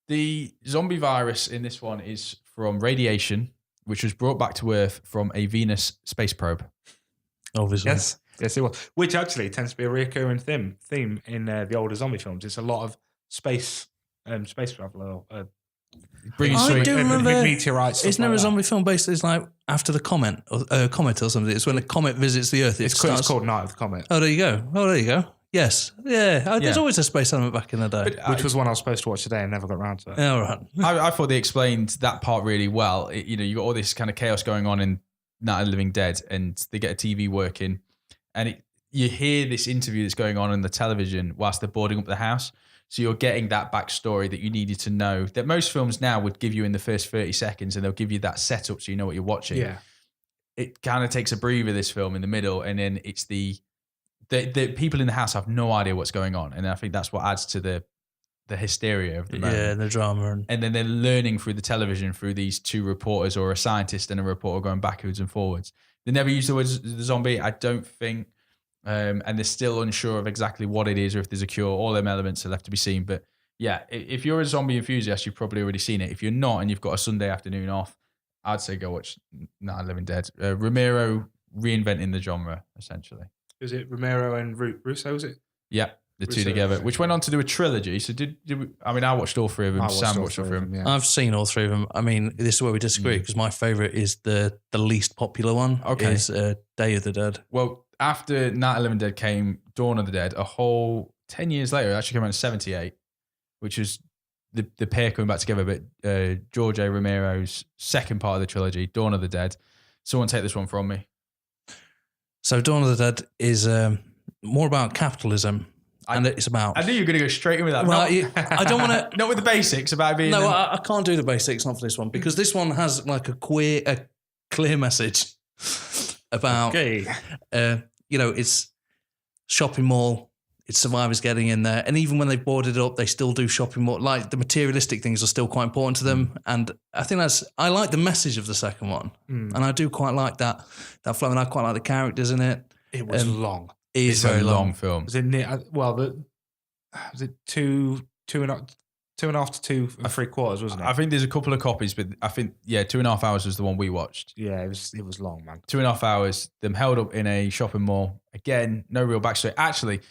The zombie virus in this one is from radiation, which was brought back to Earth from a Venus space probe. Obviously. Yes, it was. Which actually tends to be a recurring theme in the older zombie films. It's a lot of space travel. I do remember meteorites. It's never a zombie film based. It's like after the comet or something. It's when a comet visits the Earth. It's called Night of the Comet. Oh, there you go. Yes. Yeah. There's always a space element back in the day. Which was one I was supposed to watch today and never got around to it. All right. I thought they explained that part really well. You got all this kind of chaos going on in Night of the Living Dead, and they get a TV working, and you hear this interview that's going on the television whilst they're boarding up the house. So you're getting that backstory that you needed to know that most films now would give you in the first 30 seconds, and they'll give you that setup so you know what you're watching. Yeah. It kind of takes a breather, this film, in the middle, and then it's the people in the house have no idea what's going on. And I think that's what adds to the the hysteria of the Yeah, moment. the drama. And then they're learning through the television through these two reporters or a scientist and a reporter going backwards and forwards. They never use the words the zombie, I don't think. And they're still unsure of exactly what it is or if there's a cure. All them elements are left to be seen. But yeah, if you're a zombie enthusiast, you've probably already seen it. If you're not and you've got a Sunday afternoon off, I'd say go watch Night of the Living Dead. Romero reinventing the genre, essentially. Was it Romero and Russo, was it? Yeah, the two Russo, together, Russo, which went on to do a trilogy. So did we, I mean, I watched all three of them. Sam watched all three of them. Yeah. I've seen all three of them. I mean, this is where we disagree because my favourite is the least popular one. Okay. Is Day of the Dead. Well, after Night of the Living Dead came Dawn of the Dead, a whole 10 years later, it actually came out in 78, which is the pair coming back together, but George A. Romero's second part of the trilogy, Dawn of the Dead. Someone take this one from me. So Dawn of the Dead is more about capitalism, and it's about. I knew you were going to go straight in with that. Well, Not, I don't want to. not with the basics about being... No, I can't do the basics, not for this one, because this one has like a clear message about, it's shopping mall, it's survivors getting in there. And even when they've boarded it up, they still do shopping mall. Like the materialistic things are still quite important to them. And I think I like the message of the second one. And I do quite like that flow. And I quite like the characters in it. It was long. It is It's very a long. long film. Was it was it two and a half to 2 3/4, wasn't it? I think there's a couple of copies, but I think, 2.5 hours was the one we watched. Yeah, it was long, man. 2.5 hours, them held up in a shopping mall. Again, no real backstory. Actually,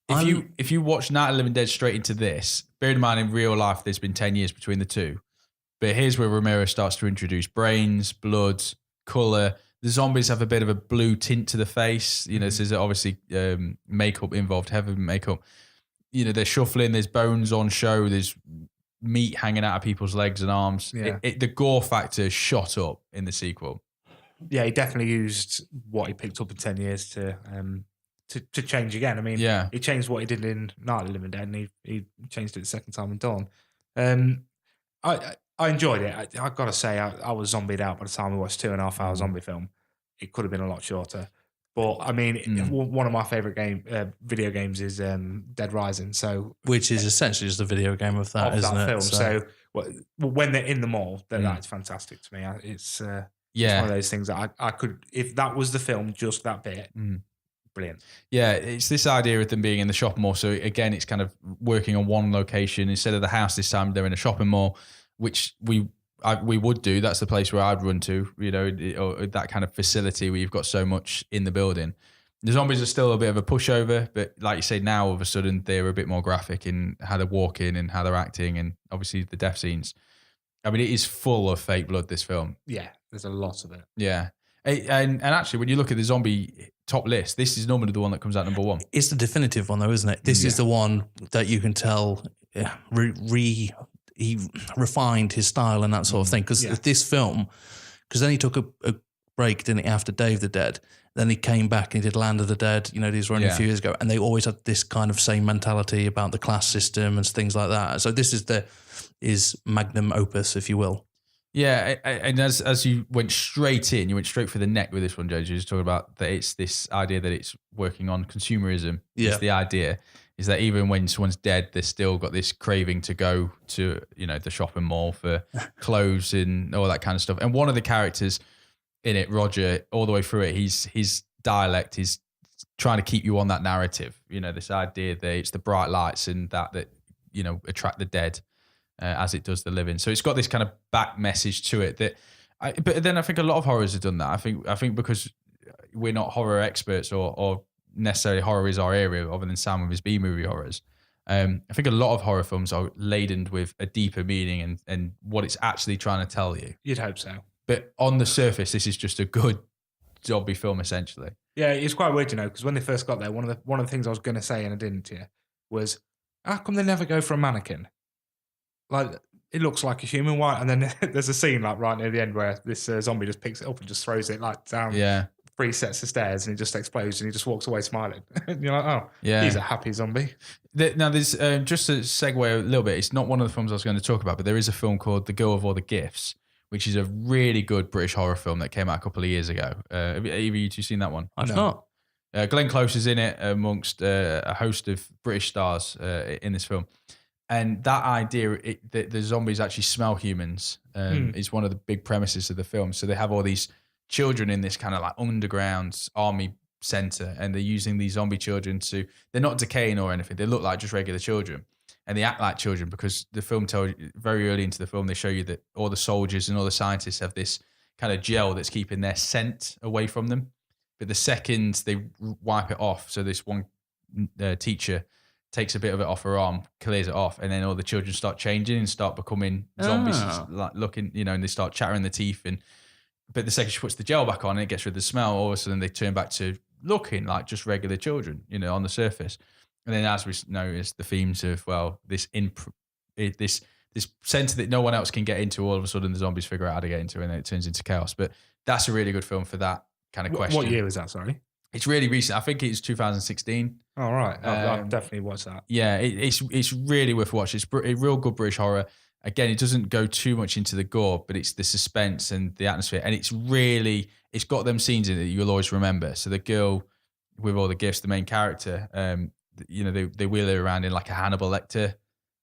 if you watch Night of the Living Dead straight into this, bear in mind in real life there's been 10 years between the two. But here's where Romero starts to introduce brains, blood, colour. The zombies have a bit of a blue tint to the face. You know, there's obviously makeup involved, heavy makeup. You know, they're shuffling, there's bones on show, there's meat hanging out of people's legs and arms. Yeah. The gore factor shot up in the sequel. Yeah, he definitely used what he picked up in 10 years to change again. I mean, he changed what he did in Night of the Living Dead, and he changed it the second time in Dawn. I enjoyed it. I got to say, I was zombied out by the time we watched 2.5 hour zombie film. It could have been a lot shorter. But, I mean, one of my favourite video games is Dead Rising. So, which is essentially just a video game of that, isn't it? Film. So, when they're in the mall, that's fantastic to me. It's one of those things that I could, if that was the film, just that bit, brilliant. Yeah, it's this idea of them being in the shopping mall. So again, it's kind of working on one location instead of the house. This time they're in a shopping mall, which we would do. That's the place where I'd run to, or that kind of facility where you've got so much in the building. The zombies are still a bit of a pushover, but like you say, now all of a sudden they're a bit more graphic in how they're walking and how they're acting, and obviously the death scenes. I mean, it is full of fake blood, this film. Yeah, there's a lot of it. Yeah. And actually, when you look at the zombie top list, this is normally the one that comes out number one. It's the definitive one, though, isn't it? This is the one that you can tell he refined his style and that sort of thing. Because this film, because then he took a break, didn't he, after Day of the Dead. Then he came back and he did Land of the Dead. These were only a few years ago. And they always had this kind of same mentality about the class system and things like that. So this is his magnum opus, if you will. Yeah, and as you went straight in, you went straight for the neck with this one, Joe. You were talking about that it's this idea that it's working on consumerism. Yeah. It's the idea is that even when someone's dead, they've still got this craving to go to, the shopping mall for clothes and all that kind of stuff. And one of the characters in it, Roger, all the way through it, his dialect is trying to keep you on that narrative. This idea that it's the bright lights and that attract the dead. As it does the living. So it's got this kind of back message to it but then I think a lot of horrors have done that. I think because we're not horror experts or necessarily horror is our area other than Sam with his B-movie horrors. I think a lot of horror films are laden with a deeper meaning and what it's actually trying to tell you. You'd hope so. But on the surface, this is just a good zombie film essentially. Yeah, it's quite weird, because when they first got there, one of the things I was going to say and I didn't, was how come they never go for a mannequin? Like, it looks like a human. Why? And then there's a scene like right near the end where this zombie just picks it up and just throws it like down 3 sets of stairs and it just explodes and he just walks away smiling. And you're like, oh, he's a happy zombie. Now, there's just to segue a little bit, it's not one of the films I was going to talk about, but there is a film called The Girl with All the Gifts, which is a really good British horror film that came out a couple of years ago. Have either of you two seen that one? I've not. Glenn Close is in it amongst a host of British stars in this film. And that idea that the zombies actually smell humans is one of the big premises of the film. So they have all these children in this kind of like underground army center, and they're using these zombie children they're not decaying or anything. They look like just regular children, and they act like children because the film tells you very early into the film, they show you that all the soldiers and all the scientists have this kind of gel that's keeping their scent away from them. But the second they wipe it off, so this one teacher takes a bit of it off her arm, clears it off, and then all the children start changing and start becoming zombies, like looking, and they start chattering their teeth. But the second she puts the gel back on and it gets rid of the smell, all of a sudden they turn back to looking like just regular children, on the surface. And then as we notice the themes of, this center that no one else can get into, all of a sudden the zombies figure out how to get into it, and then it turns into chaos. But that's a really good film for that kind of question. What year was that, sorry? It's really recent. I think it's 2016. All right. I'll definitely watch that. Yeah, it's really worth watching. It's a real good British horror. Again, it doesn't go too much into the gore, but it's the suspense and the atmosphere. And it's got them scenes in it that you'll always remember. So the girl with all the gifts, the main character, they wheel her around in like a Hannibal Lecter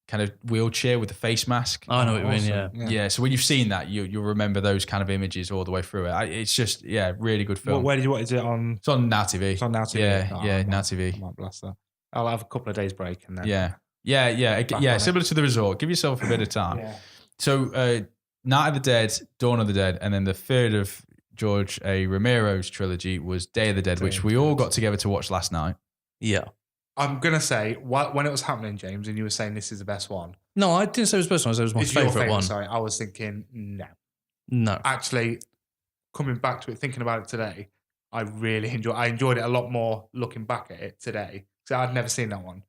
kind of wheelchair with the face mask. I know what you mean, yeah. So when you've seen that, you'll remember those kind of images all the way through it. It's just, really good film. Where did you watch? Is it on? It's on Now TV. It's on Now TV. Yeah, Now TV. I might blast that. I'll have a couple of days break and then. Yeah. Similar to The Resort. Give yourself a bit of time. Yeah. So, Night of the Dead, Dawn of the Dead, and then the third of George A. Romero's trilogy was Day of the Dead, which we all got together to watch last night. Yeah. I'm going to say, when it was happening, James, and you were saying this is the best one. No, I didn't say it was the best one. I said it was my favourite one. Sorry, I was thinking, no. No. Actually, coming back to it, thinking about it today, I enjoyed it a lot more looking back at it today. So I'd never seen that one.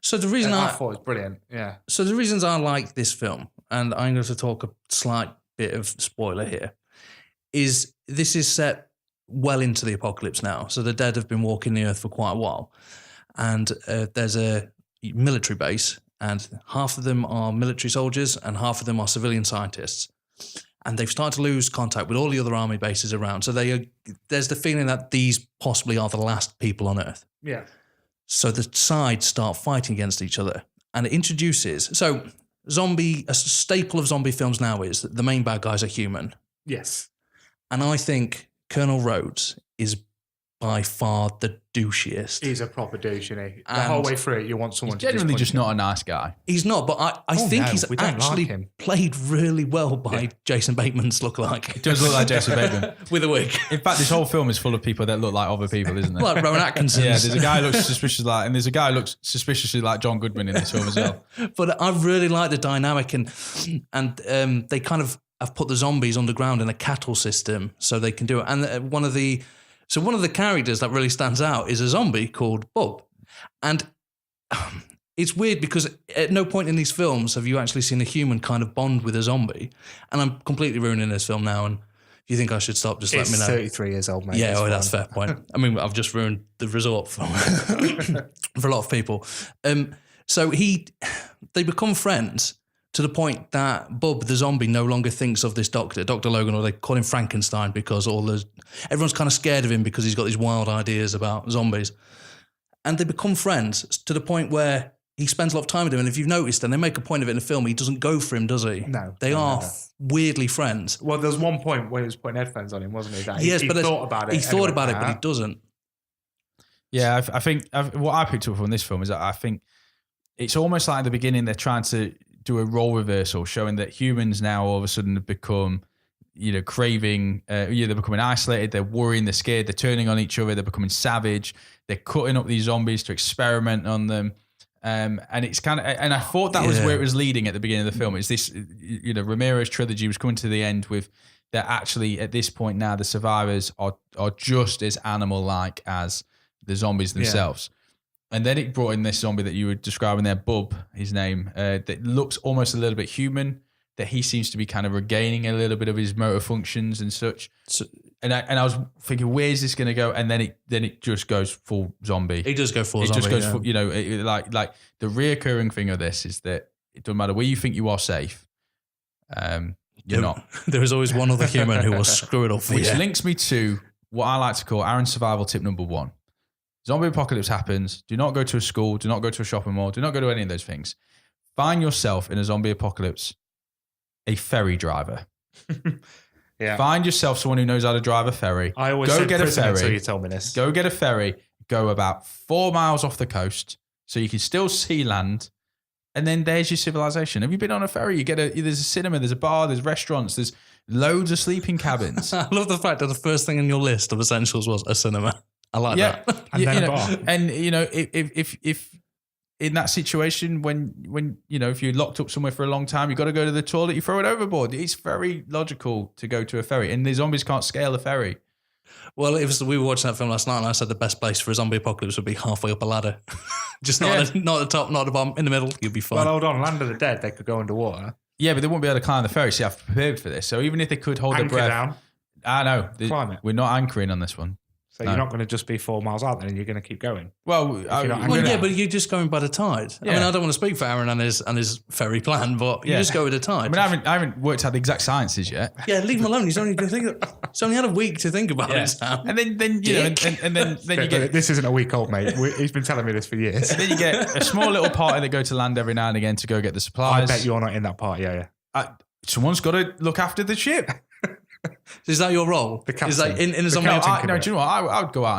So the reason I thought it was brilliant. Yeah. So the reasons I like this film, and I'm going to talk a slight bit of spoiler here, is this is set well into the apocalypse now. So the dead have been walking the earth for quite a while. And there's a military base, and half of them are military soldiers and half of them are civilian scientists. And they've started to lose contact with all the other army bases around. So there's the feeling that these possibly are the last people on Earth. Yeah. So the sides start fighting against each other. And it introduces... So a staple of zombie films now is that the main bad guys are human. Yes. And I think Colonel Rhodes is by far the douchiest. He's a proper douche, isn't he? The whole way through it, you want someone to generally just not a nice guy. He's not, but I think he's actually played really well by Jason Bateman's lookalike. It does look like Jason Bateman. With a wig. In fact, this whole film is full of people that look like other people, isn't it? Like Rowan Atkinson. Yeah, there's a guy who looks suspiciously like John Goodman in this film as well. But I really like the dynamic, and they kind of have put the zombies underground in a cattle system so they can do it. And one of the characters that really stands out is a zombie called Bub. And it's weird because at no point in these films have you actually seen a human kind of bond with a zombie. And I'm completely ruining this film now. And if you think I should stop, just let me know. 33 years old, mate. Yeah, that's a fair point. I mean, I've just ruined The Resort for a lot of people. So they become friends to the point that Bub, the zombie, no longer thinks of this Dr. Logan, or they call him Frankenstein because everyone's kind of scared of him because he's got these wild ideas about zombies. And they become friends to the point where he spends a lot of time with him. And if you've noticed, and they make a point of it in the film, he doesn't go for him, does he? No. They are weirdly friends. Well, there's one point where he was putting headphones on him, wasn't he? Yes, he but thought about it. He thought about it, but he doesn't. Yeah, I think what I picked up from this film is that I think it's almost like at the beginning they're trying to do a role reversal, showing that humans now all of a sudden have become, craving, they're becoming isolated, they're worrying, they're scared, they're turning on each other, they're becoming savage, they're cutting up these zombies to experiment on them. And it's kind of, and I thought that was where it was leading at the beginning of the film. It's this, Romero's trilogy was coming to the end with that actually at this point now the survivors are just as animal-like as the zombies themselves. Yeah. And then it brought in this zombie that you were describing there, Bub, his name, that looks almost a little bit human, that he seems to be kind of regaining a little bit of his motor functions and such. So, and I was thinking, where's this going to go? And then it just goes full zombie. It does go full zombie. It just goes full, like the reoccurring thing of this is that it doesn't matter where you think you are safe, you're not. There is always one other human who will screw it up for you. Which links me to what I like to call Aaron's survival tip number 1. Zombie apocalypse happens. Do not go to a school. Do not go to a shopping mall. Do not go to any of those things. Find yourself in a zombie apocalypse, a ferry driver. Yeah. Find yourself someone who knows how to drive a ferry. I always go said get a prison ferry. until you told me this. Go get a ferry. Go about 4 miles off the coast so you can still see land. And then there's your civilization. Have you been on a ferry? There's a cinema, there's a bar, there's restaurants, there's loads of sleeping cabins. I love the fact that the first thing in your list of essentials was a cinema. I like that. And then a bar. And if in that situation when if you're locked up somewhere for a long time, you've got to go to the toilet, you throw it overboard. It's very logical to go to a ferry, and the zombies can't scale a ferry. Well, we were watching that film last night, and I said the best place for a zombie apocalypse would be halfway up a ladder. Just not at the top, not at the bottom, in the middle. You'd be fine. Well, hold on. Land of the Dead, they could go underwater. Yeah, but they wouldn't be able to climb the ferry, so you have to prepare for this. So even if they could hold their Anchor breath, down. I know Climb it. we're not anchoring on this one. So you're not going to just be 4 miles out there, and you're going to keep going. Well, yeah, but you're just going by the tide. Yeah. I mean, I don't want to speak for Aaron and his ferry plan, but you just go with the tide. I mean, I haven't worked out the exact sciences yet. Yeah, leave him alone. He's only had a week to think about it. Sam. And then then you get This isn't a week old, mate. He's been telling me this for years. then you get a small little party that go to land every now and again to go get the I supplies. bet you're not in that party. Yeah. Someone's got to look after the ship. Is that your role? The captain. Is that in a zombie? No, captain do you know what? I would go out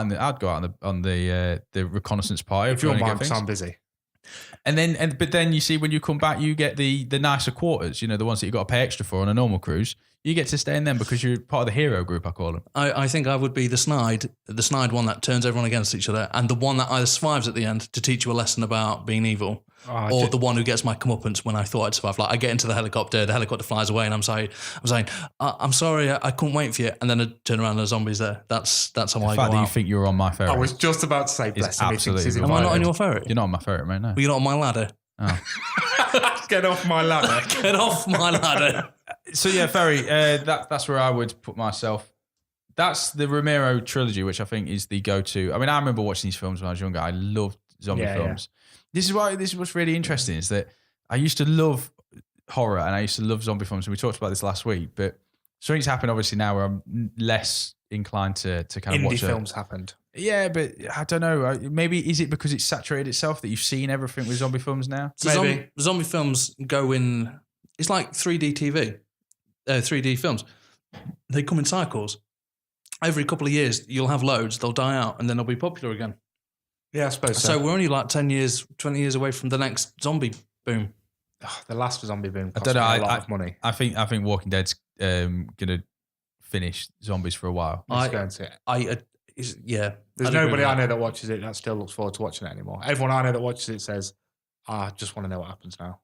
on the reconnaissance party. If you're mine, I'm busy. But then you see when you come back, you get the nicer quarters. You know, the ones that you got to pay extra for on a normal cruise. You get to stay in them because you're part of the hero group, I call them. I think I would be the snide one that turns everyone against each other, and the one that either survives at the end to teach you a lesson about being evil, or the one who gets my comeuppance when I thought I'd survive. Like I get into the helicopter flies away, and I'm saying, I'm sorry, I couldn't wait for you, and then I turn around and the zombies there. That's how I go out. The fact that you think you're on my ferry. I was just about to say, bless him. Absolutely. Am I not on your ferry? You're not on my ferry, mate. No. Well, you're not on my ladder. Oh. Get off my ladder. Get off my ladder. So yeah, ferry. That's where I would put myself. That's the Romero trilogy, which I think is the go-to. I mean, I remember watching these films when I was younger. I loved zombie films. This is what's really interesting is that I used to love horror and I used to love zombie films. And we talked about this last week, but something's happened obviously now where I'm less inclined to kind of watch Indie films happened. Yeah, but I don't know. Maybe is it because it's saturated itself that you've seen everything with zombie films now? So Maybe. Zombie films go in. It's like 3D TV, 3D films. They come in cycles. Every couple of years, you'll have loads. They'll die out, and then they'll be popular again. Yeah, I suppose So we're only like 10 years, 20 years away from the next zombie boom. The last zombie boom cost I don't know. me a lot of money. I think Walking Dead's gonna finish zombies for a while. It's going to. Yeah. There's nobody I know that watches it that still looks forward to watching it anymore. Everyone I know that watches it says, I just want to know what happens now.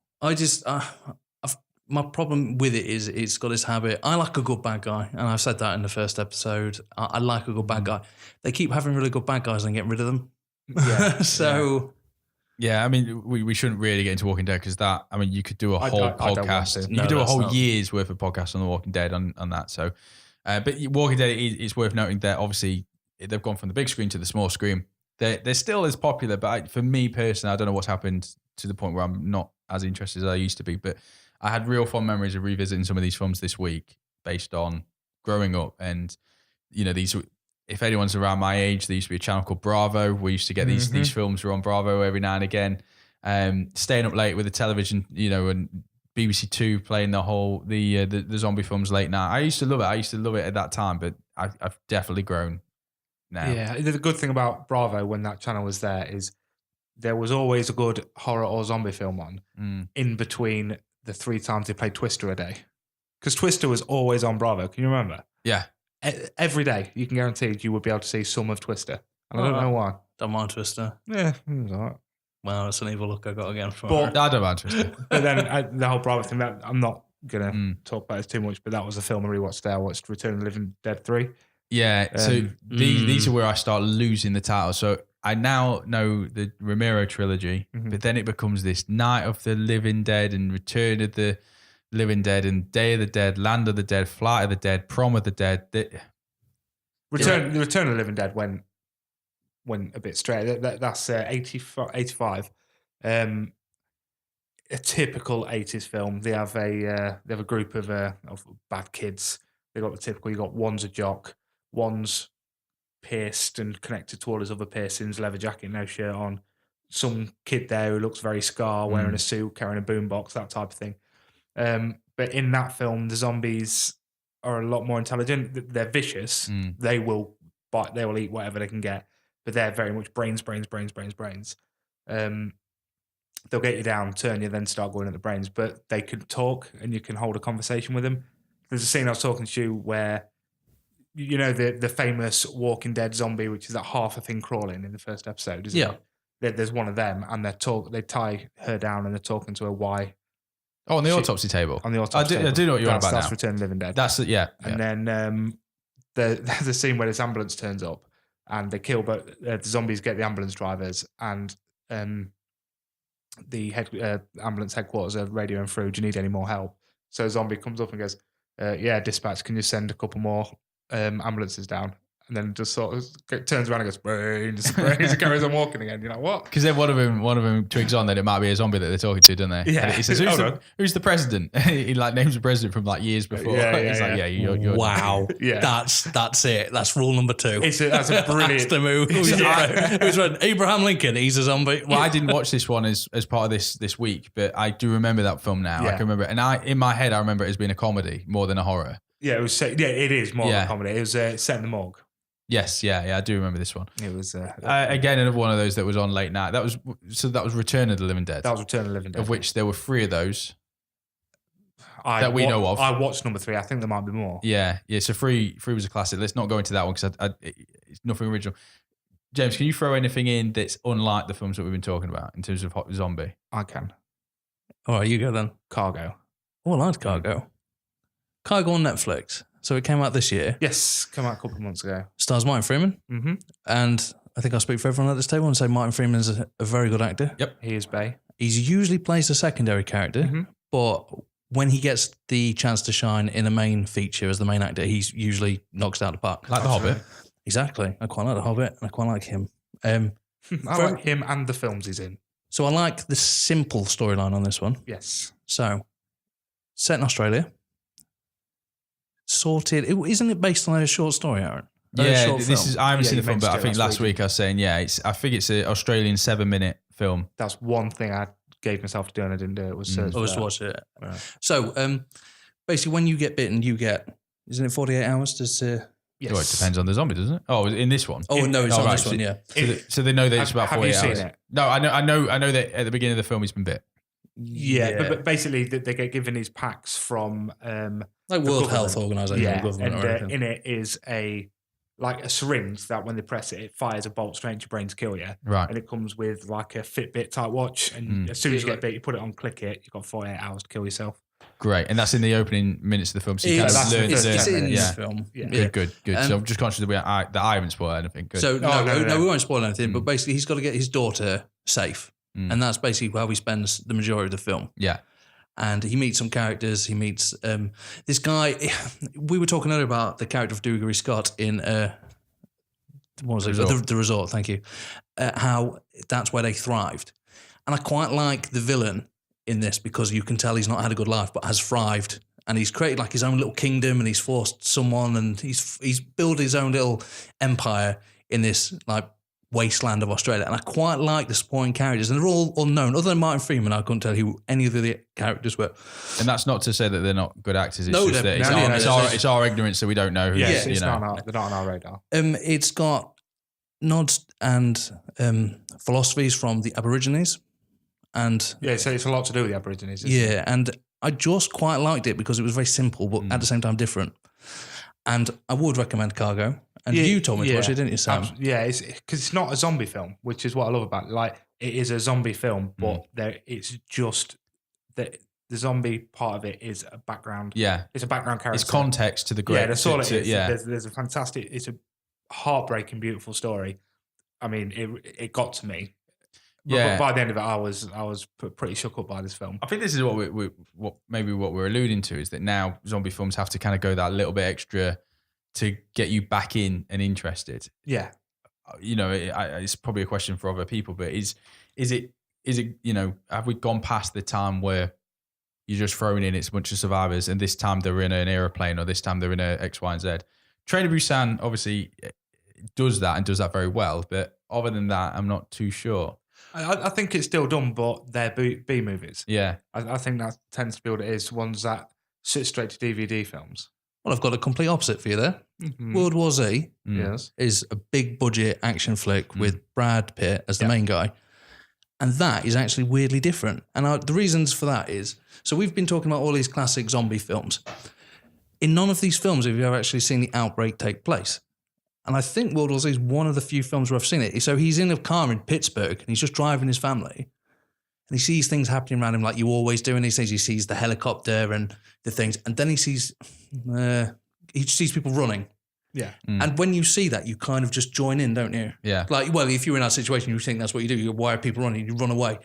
My problem with it is it's got this habit. I like a good bad guy, and I've said that in the first episode. I like a good bad guy. They keep having really good bad guys and getting rid of them. Yeah. Yeah, I mean, we shouldn't really get into Walking Dead because you could do a whole podcast. You No, could do a that's whole not. year's worth of podcast on The Walking Dead on that. So, but Walking Dead, it's worth noting that obviously they've gone from the big screen to the small screen. They're still as popular, but for me personally, I don't know what's happened to the point where I'm not as interested as I used to be. But I had real fond memories of revisiting some of these films this week based on growing up. And, these, if anyone's around my age, there used to be a channel called Bravo. We used to get these films were on Bravo every now and again. Staying up late with the television, and BBC Two playing the zombie films late night. I used to love it at that time, but I've definitely grown now. Yeah, the good thing about Bravo when that channel was there is there was always a good horror or zombie film on in between the 3 times they played Twister a day. Because Twister was always on Bravo. Can you remember? Yeah. Every day, you can guarantee you would be able to see some of Twister. And I don't know why. Don't mind Twister. Yeah, it was all right. Wow, that's an evil look I got again from But- I don't mind Tristan. But then the whole Bravo thing, I'm not going to talk about it too much, but that was a film I rewatched there. I watched Return of the Living Dead 3. Yeah, so these are where I start losing the title. So I now know the Romero trilogy, but then it becomes this Night of the Living Dead and Return of the Living Dead and Day of the Dead, Land of the Dead, Flight of the Dead, Prom of the Dead. The Return of the Living Dead went a bit straight. That's 85. A typical 80s film. They have a group of bad kids. They got the typical. You got one's a jock, one's pierced and connected to all his other piercings, leather jacket, no shirt on. some kid there who looks very scar, wearing a suit, carrying a boombox, that type of thing. But in that film, the zombies are a lot more intelligent. They're vicious. They will bite. They will eat whatever they can get. But they're very much brains. They'll get you down, turn you, then start going at the brains. But they can talk, and you can hold a conversation with them. There's a scene I was talking to you where, you know, the famous Walking Dead zombie, which is that half a thing crawling in the first episode, isn't it? There's one of them, and they tie her down, and they're talking to her why. Oh, on the autopsy table. On the autopsy table. I do know what you're on about That's now. Return of the Living Dead. That's it, yeah. And then there's a scene where this ambulance turns up, and they kill, but the zombies get the ambulance drivers, and the ambulance headquarters are radioing through, do you need any more help? So a zombie comes up and goes, yeah, dispatch, can you send a couple more ambulances down? And then just sort of turns around and goes, brains, and carries on walking again. You're like, what? Because then one of them twigs on that it might be a zombie that they're talking to, don't they? Yeah. And he says, who's the president? He like names the president from like years before. He's like, you're wow. Yeah. That's it. That's rule number 2. That's a brilliant. That's the move. Who's read Abraham Lincoln? He's a zombie. Well, I didn't watch this one as part of this week, but I do remember that film now. Yeah. I can remember it. And in my head, I remember it as being a comedy more than a horror. Yeah, it was. It is more of a comedy. It was set in the morgue. Yes, yeah, I do remember this one. It was again another one of those that was on late night. That was Return of the Living Dead. That was Return of the Living Dead, of which there were 3 of those that we know of. I watched number 3. I think there might be more. Yeah. So 3 was a classic. Let's not go into that one because it's nothing original. James, can you throw anything in that's unlike the films that we've been talking about in terms of zombie? I can. All right, you go then. Cargo. Oh, I liked Cargo. Cargo on Netflix. So it came out this year. Yes, came out a couple of months ago. Stars Martin Freeman. Mm-hmm. And I think I'll speak for everyone at this table and say Martin Freeman is a very good actor. Yep. He is Bay. He's usually plays a secondary character, but when he gets the chance to shine in a main feature as the main actor, he's usually knocks it out of the park. Like The Hobbit. Exactly. I quite like The Hobbit and I quite like him. I like him and the films he's in. So I like the simple storyline on this one. Yes. So, set in Australia. Sorted. Isn't it based on a short story, Aaron? Yeah, I haven't seen the film, but I think last week I was saying, I think it's an Australian 7-minute film. That's one thing I gave myself to do and I didn't do it. Was to watch it. Yeah. So, basically, when you get bitten, you get, isn't it 48 hours to... Yes. Well, it depends on the zombie, doesn't it? Oh, in this one? Oh, no, it's on this one, yeah. So they know that it's about 48 hours. Have you seen it? No, I know that at the beginning of the film he's been bit. Yeah. But basically they get given these packs from... like World Health Organization. Yeah, and in it is a syringe that when they press it fires a bolt straight into your brain to kill you. Right. And it comes with like a Fitbit type watch. And as soon as you get bit, you put it on, click it, you've got 48 hours to kill yourself. Great. And that's in the opening minutes of the film. So you kind of learn it's in this film. Yeah. Good. So I'm just conscious that I haven't spoiled anything. Good. So no, we won't spoil anything, but basically he's got to get his daughter safe. And that's basically how he spends the majority of the film. Yeah. And he meets some characters. He meets this guy. We were talking earlier about the character of Dougray Scott in what was it? The Resort. Thank you. How that's where they thrived, and I quite like the villain in this because you can tell he's not had a good life, but has thrived, and he's created like his own little kingdom, and he's forced someone, and he's built his own little empire in this like wasteland of Australia. And I quite like the supporting characters, and they're all unknown. Other than Martin Freeman, I couldn't tell who any of the characters were. And that's not to say that they're not good actors. It's No, just they're- that it's our ignorance that we don't know who. Yes, they're not on our radar. It's got nods and philosophies from the Aborigines, and Yeah, so it's a lot to do with the Aborigines. Isn't it? yeah, and I just quite liked it because it was very simple, but at the same time different. And I would recommend Cargo. And you told me to watch it, didn't you, Sam? Yeah, it's because it's not a zombie film, which is what I love about it. Like, it is a zombie film, but it's just the zombie part of it is a background. Yeah. It's a background character. It's context to the great. Yeah, that's all it is. Yeah. There's a fantastic, it's a heartbreaking, beautiful story. I mean, it got to me. But by the end of it, I was pretty shook up by this film. I think this is what what we're alluding to, is that now zombie films have to kind of go that little bit extra to get you back in and interested. Yeah. You know, it's probably a question for other people, but is it, you know, have we gone past the time where you're just throwing in it's a bunch of survivors and this time they're in an aeroplane or this time they're in a X, Y, and Z? Train to Busan obviously does that and does that very well, but other than that, I'm not too sure. I think it's still done, but they're B movies. Yeah. I think that tends to be what it is. Ones that sit straight to DVD films. Well, I've got a complete opposite for you there. Mm-hmm. World War Z Yes. is a big budget action flick with Brad Pitt as the main guy. And that is actually weirdly different. And the reasons for that is, so we've been talking about all these classic zombie films. In none of these films have you ever actually seen the outbreak take place. And I think World War Z is one of the few films where I've seen it. So he's in a car in Pittsburgh and he's just driving his family. And he sees things happening around him like you always do. And he says he sees the helicopter and the things. And then he sees people running. Yeah. And when you see that, you kind of just join in, don't you? Yeah. Like, well, if you're in that situation, you think that's what you do. You go, why are people running? You run away.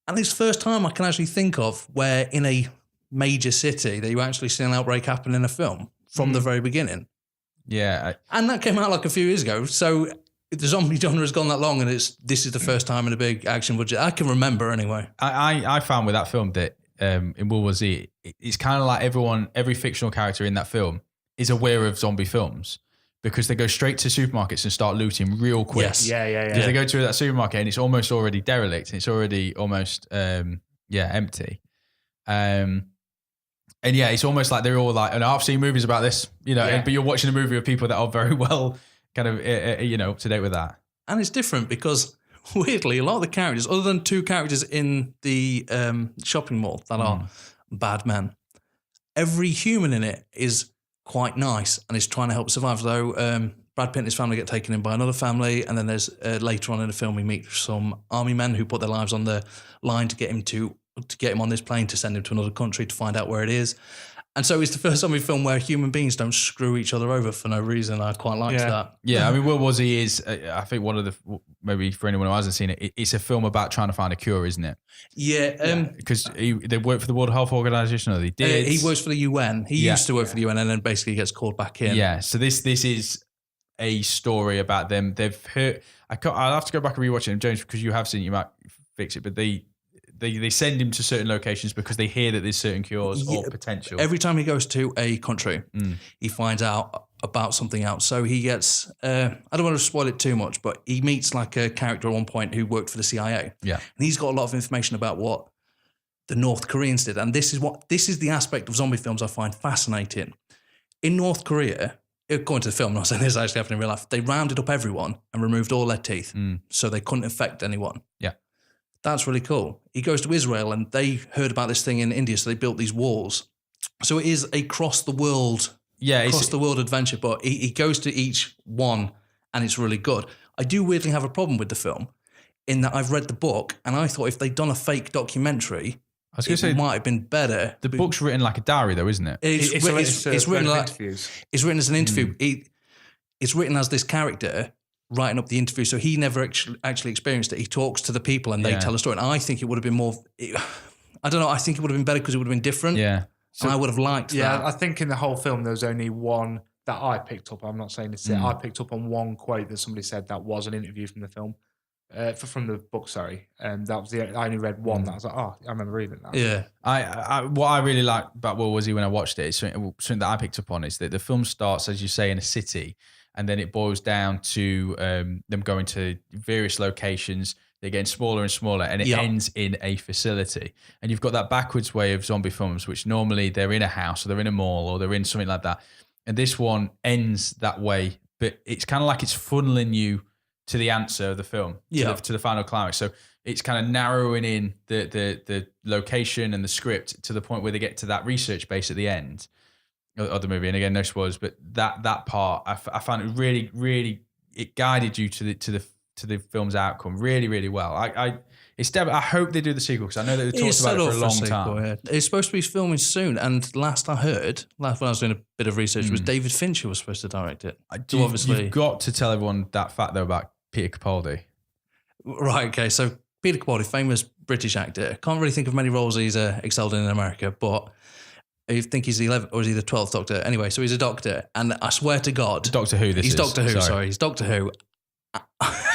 And it's the first time I can actually think of where in a major city that you actually see an outbreak happen in a film from the very beginning. Yeah. And that came out like a few years ago. So the zombie genre has gone that long and this is the first time in a big action budget. I can remember anyway. I found with that film that in World War Z, it's kind of like every fictional character in that film is aware of zombie films because they go straight to supermarkets and start looting real quick. Yes. Yeah. Because they go to that supermarket and it's almost already derelict and it's already almost empty. And yeah, it's almost like they're all like, and I've seen movies about this, but you're watching a movie of people that are very well kind of, up to date with that. And it's different because weirdly, a lot of the characters, other than two characters in the shopping mall that are bad men, every human in it is quite nice and is trying to help survive. Though Brad Pitt and his family get taken in by another family, and then there's later on in the film we meet some army men who put their lives on the line to get him on this plane to send him to another country to find out where it is. And so it's the first zombie film where human beings don't screw each other over for no reason. I quite liked that. Yeah, I mean, World War Z is, I think one of the, maybe for anyone who hasn't seen it, it's a film about trying to find a cure, isn't it? Yeah. Because they work for the World Health Organization, or they did. He works for the UN. He used to work for the UN and then basically gets called back in. Yeah, so this is a story about them. They've heard, I'll have to go back and rewatch it, James, because you have seen it, you might fix it, but they send him to certain locations because they hear that there's certain cures or potential. Every time he goes to a country, he finds out about something else. So he gets, I don't want to spoil it too much, but he meets like a character at one point who worked for the CIA. Yeah. And he's got a lot of information about what the North Koreans did. And this is the aspect of zombie films I find fascinating. In North Korea, according to the film, I'm not saying this actually happened in real life, they rounded up everyone and removed all their teeth so they couldn't infect anyone. Yeah. That's really cool. He goes to Israel and they heard about this thing in India, so they built these walls. So it is a cross the world adventure, but he goes to each one and it's really good. I do weirdly have a problem with the film in that I've read the book and I thought if they'd done a fake documentary, it might have been better. The book's written like a diary though, isn't it? It's written like interviews. It's written as an interview. It's written as this character writing up the interview, so he never actually experienced it. He talks to the people and they tell a story. And I think it would have been more, I don't know, I think it would have been better because it would have been different. Yeah. So, and I would have liked that. Yeah, I think in the whole film there was only one that I picked up. I'm not saying this. I picked up on one quote that somebody said that was an interview from the film. From the book, sorry. And that was I only read one that I was like, oh, I remember reading that. Yeah. What I really liked about World War Z when I watched it, something that I picked up on is that the film starts, as you say, in a city, and then it boils down to them going to various locations. They're getting smaller and smaller, and it ends in a facility. And you've got that backwards way of zombie films, which normally they're in a house or they're in a mall or they're in something like that. And this one ends that way, but it's kind of like it's funneling you to the answer of the film, to the final climax. So it's kind of narrowing in the location and the script to the point where they get to that research base at the end of the movie. And again, no spoilers, but that part I found it really, really, it guided you to the film's outcome really, really well. I hope they do the sequel because I know that they talked about it for a long time. Yeah. It's supposed to be filming soon, and last I heard, when I was doing a bit of research, was David Fincher was supposed to direct it. You've got to tell everyone that fact though about Peter Capaldi. Right. Okay. So Peter Capaldi, famous British actor. Can't really think of many roles he's excelled in America, but I think he's the 11th or is he the 12th Doctor? Anyway, so he's a doctor, and I swear to God, Doctor Who. He's Doctor Who. Sorry, he's Doctor Who.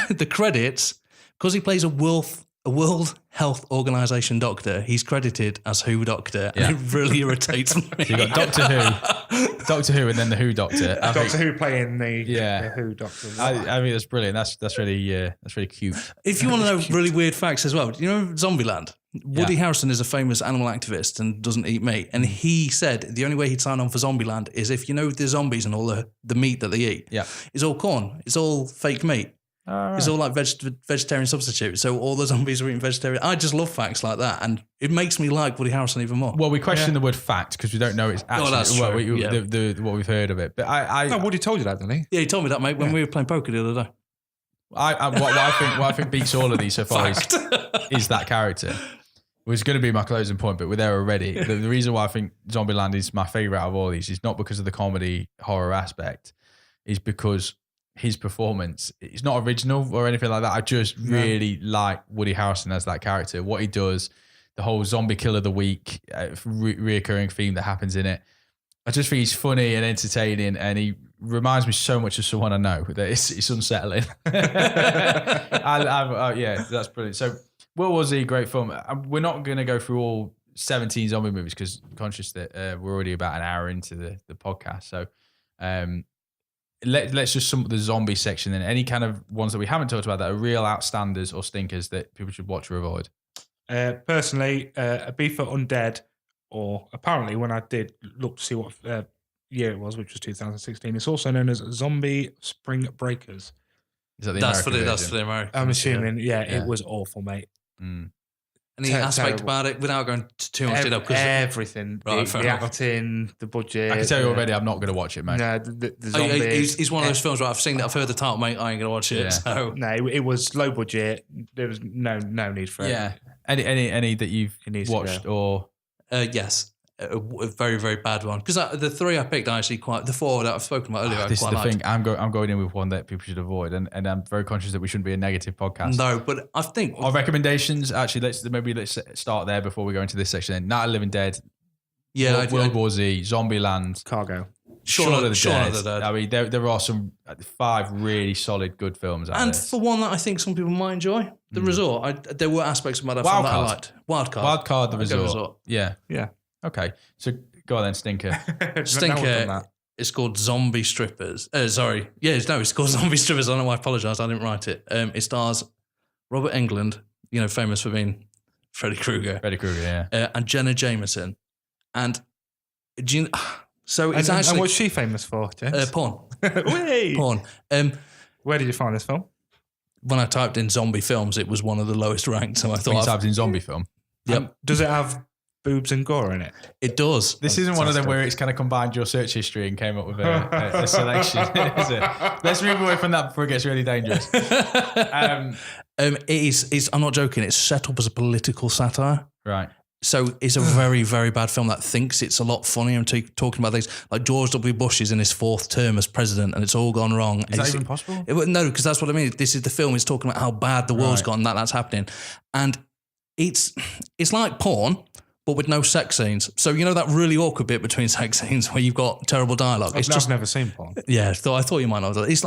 The credits, because he plays a wolf a World Health Organization doctor. He's credited as Who Doctor, and it really irritates me. So you got Doctor Who, and then the Who Doctor. Doctor Who playing the Who Doctor. I mean, that's brilliant. That's really cute. If you want to know really weird facts as well, you know Zombieland? Woody Harrelson is a famous animal activist and doesn't eat meat. And he said the only way he'd sign on for Zombieland is if you know the zombies and all the meat that they eat. Yeah. It's all corn. It's all fake meat. Right. It's all like vegetarian substitute. So all the zombies are eating vegetarian. I just love facts like that. And it makes me like Woody Harrelson even more. Well, we question the word fact because we don't know it's actually what we've heard of it. But No, Woody told you that, didn't he? Yeah, he told me that, mate, when we were playing poker the other day. what I think beats all of these so far is that character. It was going to be my closing point, but we're there already. The reason why I think Zombieland is my favourite out of all these is not because of the comedy horror aspect, is because his performance, it's not original or anything like that. I just really like Woody Harrelson as that character. What he does, the whole zombie kill of the week, reoccurring theme that happens in it. I just think he's funny and entertaining, and he reminds me so much of someone I know that it's unsettling. Yeah, that's brilliant. So World War Z, great film. We're not going to go through all 17 zombie movies because I'm conscious that we're already about an hour into the podcast. So let's just sum up the zombie section then. Any kind of ones that we haven't talked about that are real outstanders or stinkers that people should watch or avoid? Personally, A Bee for Undead, or apparently when I did look to see what year it was, which was 2016, it's also known as Zombie Spring Breakers. Is that That's for the American. I'm assuming, it was awful, mate. Any aspect about it, without going too much detail? Everything. Right, the acting, the budget. I can tell you already, I'm not going to watch it, mate. No, the zombies. He's one of those films where I've seen that, I've heard the title, mate, I ain't going to watch it. Yeah. So. No, it was low budget. There was no need for it. Yeah. Any that you've watched or? Yes. A very, very bad one. Because the three I picked, the four that I've spoken about earlier, this is the thing. I'm going in with one that people should avoid, and I'm very conscious that we shouldn't be a negative podcast. No, but I think our recommendations. Actually, let's start there before we go into this section. Then Night of the Living Dead, World War Z, Zombieland, Cargo, Shaun of the Dead. I mean, there are some 5 really solid, good films out and there. for one that I think some people might enjoy, The Resort. There were aspects about that film that I liked. Wildcard, The Resort. Yeah. Okay, so go on then, Stinker. Stinker. It's called Zombie Strippers. It's called Zombie Strippers. I don't know why I apologise. I didn't write it. It stars Robert Englund, famous for being Freddy Krueger. And Jenna Jameson. And it's actually. And what's she famous for, James? Porn. Porn. Where did you find this film? When I typed in zombie films, it was one of the lowest ranked. So I thought. You typed in zombie film. Yep. Does it have boobs and gore in it? It does. This isn't one of them where it's kind of combined your search history and came up with a selection, is it? Let's move away from that before it gets really dangerous. It is. I'm not joking. It's set up as a political satire. Right. So it's a very, very bad film that thinks it's a lot funnier and talking about things like George W. Bush is in his 4th term as president and it's all gone wrong. Is that even possible? No, because that's what I mean. This is the film. It's talking about how bad the world's gone and that's happening. And it's like porn, but with no sex scenes. So that really awkward bit between sex scenes where you've got terrible dialogue. I've never seen porn. Yeah, I thought you might not. It's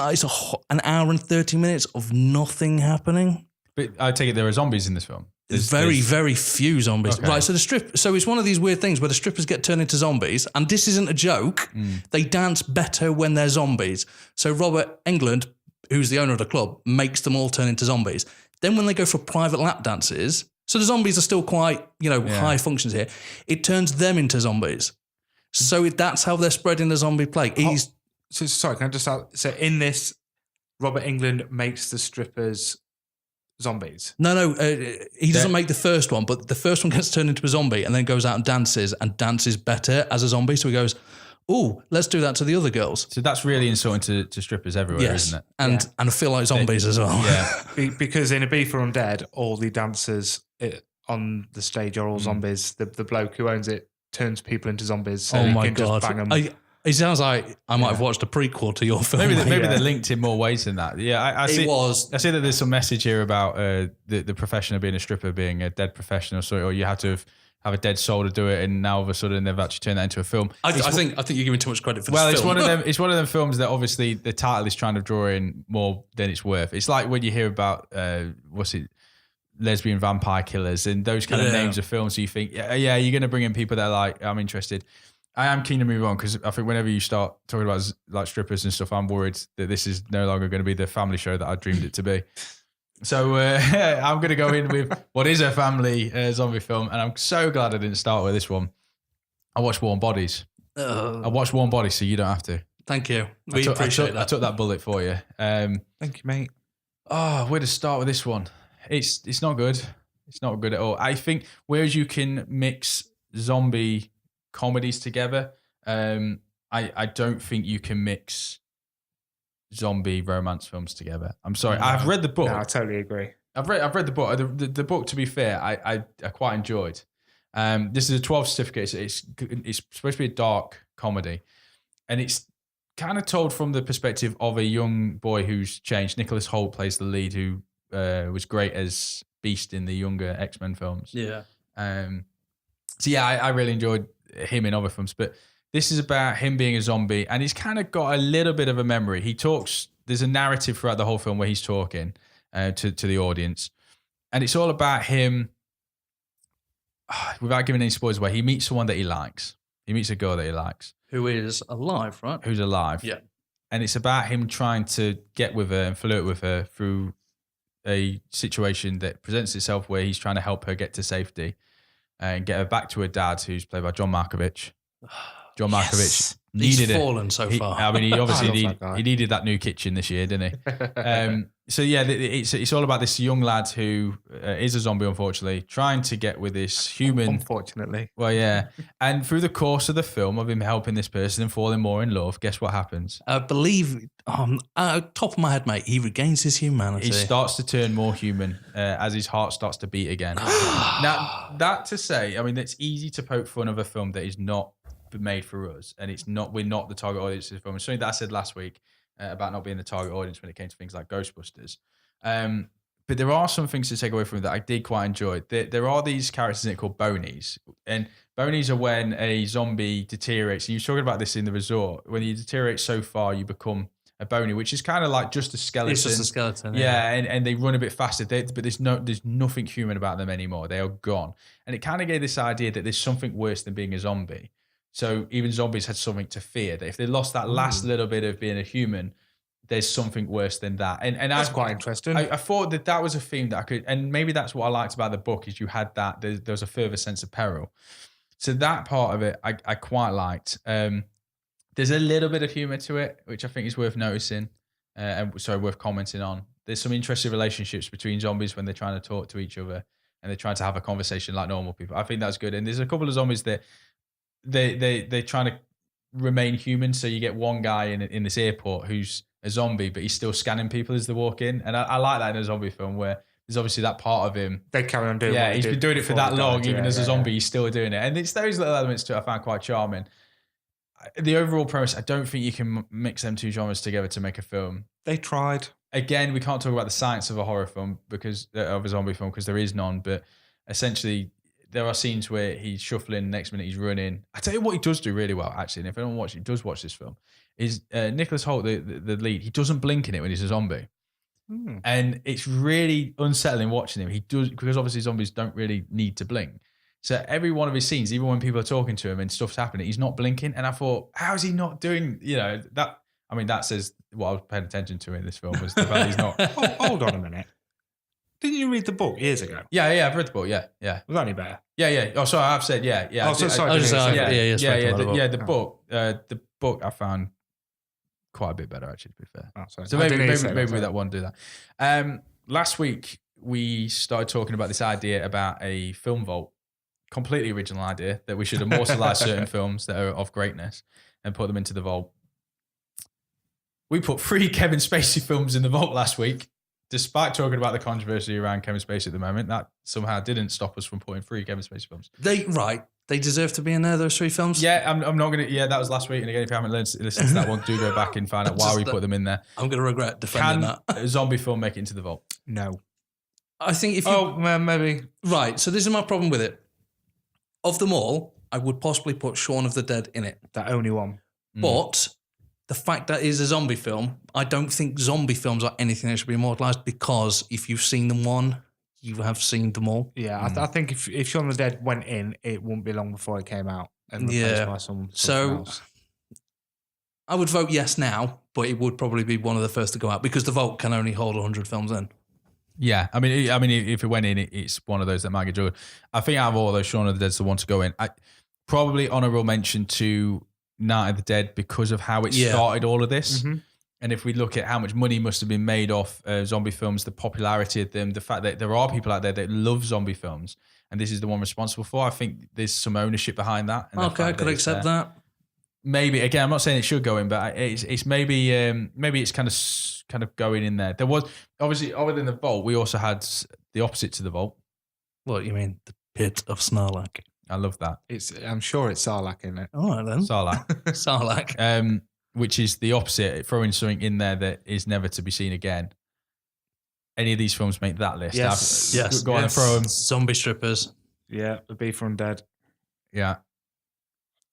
an hour and 30 minutes of nothing happening. But I take it there are zombies in this film. There's very few zombies. Okay. Right, so it's one of these weird things where the strippers get turned into zombies, and this isn't a joke. They dance better when they're zombies. So Robert Englund, who's the owner of the club, makes them all turn into zombies. Then when they go for private lap dances, so the zombies are still quite, high functions here, it turns them into zombies. So that's how they're spreading the zombie plague. Sorry, can I just ask, so in this, Robert Englund makes the strippers zombies? No, he doesn't make the first one, but the first one gets turned into a zombie and then goes out and dances better as a zombie. So he goes, oh, let's do that to the other girls. So that's really insulting to strippers everywhere, isn't it? And I feel like zombies as well. Yeah. Because in A Bee for Undead, all the dancers on the stage are all zombies. The bloke who owns it turns people into zombies so he can just bang them. It sounds like I might have watched a prequel to your film. Maybe they're linked in more ways than that. Yeah, I see. I see that there's some message here about the profession of being a stripper being a dead profession, or you have to have a dead soul to do it, and now all of a sudden they've actually turned that into a film. I think you're giving too much credit for this film. It's one of them films that obviously the title is trying to draw in more than it's worth. It's like when you hear about lesbian vampire killers and those kind of names of films. So you think, yeah, you're going to bring in people that are like, I'm interested. I am keen to move on because I think whenever you start talking about like strippers and stuff, I'm worried that this is no longer going to be the family show that I dreamed it to be. So I'm going to go in with what is a family zombie film, and I'm so glad I didn't start with this one. I watched Warm Bodies. I watched Warm Bodies, so you don't have to. Thank you. We appreciate that. I took that bullet for you. Thank you, mate. Oh, where to start with this one? It's not good. It's not good at all. I think whereas you can mix zombie comedies together, I don't think you can mix zombie romance films together. I'm sorry. No. I've read the book. No, I totally agree. I've read the book. The book, to be fair, I quite enjoyed. This is a 12 certificate. It's supposed to be a dark comedy, and it's kind of told from the perspective of a young boy who's changed. Nicholas Hoult plays the lead, who was great as Beast in the younger X-Men films. Yeah. So yeah, I really enjoyed him in other films, but this is about him being a zombie, and he's kind of got a little bit of a memory. He talks. There's a narrative throughout the whole film where he's talking to the audience, and it's all about him. Without giving any spoilers away, he meets someone that he likes. He meets a girl that he likes, who is alive, right? Who's alive. Yeah. And it's about him trying to get with her and flirt with her through a situation that presents itself where he's trying to help her get to safety and get her back to her dad, who's played by John Malkovich. John Malkovich needed He's fallen so far. I mean, he obviously he needed that new kitchen this year, didn't he? So yeah, it's all about this young lad who is a zombie, unfortunately, trying to get with this human. Unfortunately. Well, yeah. And through the course of the film of him helping this person and falling more in love, guess what happens? I believe, top of my head, mate, he regains his humanity. He starts to turn more human as his heart starts to beat again. Now, that to say, I mean, it's easy to poke fun of a film that is not made for us, and we're not the target audience of the film. It's something that I said last week about not being the target audience when it came to things like Ghostbusters. But there are some things to take away from it that I did quite enjoy. There are these characters in it called bonies, and bonies are when a zombie deteriorates. And you were talking about this in the resort. When you deteriorate so far, you become a bony, which is kind of like just a skeleton. It's just a skeleton. Yeah, and they run a bit faster. But there's nothing human about them anymore. They are gone. And it kind of gave this idea that there's something worse than being a zombie. So even zombies had something to fear. That if they lost that last little bit of being a human, there's something worse than that. And that's quite interesting. I thought that was a theme that I could, and maybe that's what I liked about the book is you had that there was a further sense of peril. So that part of it I quite liked. There's a little bit of humor to it, which I think is worth noticing, and worth commenting on. There's some interesting relationships between zombies when they're trying to talk to each other and they're trying to have a conversation like normal people. I think that's good. And there's a couple of zombies that they're trying to remain human. So you get one guy in this airport who's a zombie, but he's still scanning people as they walk in. And I like that in a zombie film where there's obviously that part of him. They carry on doing it. Yeah, he's been doing it for that long, even as a zombie, he's still doing it. And it's those little elements to it I found quite charming. The overall premise, I don't think you can mix them two genres together to make a film. They tried. Again, we can't talk about the science of a horror film of a zombie film because there is none, but essentially there are scenes where he's shuffling, next minute he's running. I tell you what he does do really well, actually, and if anyone does watch this film, is Nicholas Hoult, the lead, he doesn't blink in it when he's a zombie. And it's really unsettling watching him. He does, because obviously zombies don't really need to blink. So every one of his scenes, even when people are talking to him and stuff's happening, he's not blinking. And I thought, how is he not doing, that? I mean, that says what I was paying attention to in this film was the fact he's not. Hold on a minute. Didn't you read the book years ago? Yeah, I've read the book. Yeah. Was that any better? Yeah. Oh, sorry, I've said yeah. Oh, sorry. The book I found quite a bit better, actually, to be fair. Oh, sorry. So maybe that one do that. Last week we started talking about this idea about a film vault. Completely original idea that we should immortalize certain films that are of greatness and put them into the vault. We put 3 Kevin Spacey films in the vault last week. Despite talking about the controversy around Kevin Spacey at the moment, that somehow didn't stop us from putting 3 Kevin Spacey films. They deserve to be in there, those 3 films? Yeah, I'm not going to... Yeah, that was last week. And again, if you haven't listened to that one, do go back and find out why we put them in there. I'm going to regret defending that. Can a zombie film make it into the vault? No. I think if you... Oh, maybe. Right, so this is my problem with it. Of them all, I would possibly put Shaun of the Dead in it. That only one. But the fact that it is a zombie film, I don't think zombie films are anything that should be immortalised because if you've seen them one, you have seen them all. Yeah, I think if Shaun of the Dead went in, it wouldn't be long before it came out and replaced by something else. I would vote yes now, but it would probably be one of the first to go out because the vault can only hold 100 films in. Yeah, I mean, if it went in, it's one of those that might get drawn. I think out of all those, Shaun of the Dead's the one to go in. Probably honourable mention to Night of the Dead because of how it started all of this. Mm-hmm. And if we look at how much money must have been made off zombie films, the popularity of them, the fact that there are people out there that love zombie films, and this is the one responsible for, I think there's some ownership behind that. And Okay, I could accept that. Maybe again, I'm not saying it should go in, but it's maybe it's kind of going in there. There was obviously other than the vault, we also had the opposite to the vault. What you mean, the pit of Snarlack? I love that. I'm sure it's Sarlacc in it. All right then, Sarlacc. Sarlacc. Which is the opposite, throwing something in there that is never to be seen again. Any of these films make that list? Yes. Go on and throw them. Zombie strippers. Yeah, The Bee from Dead. Yeah.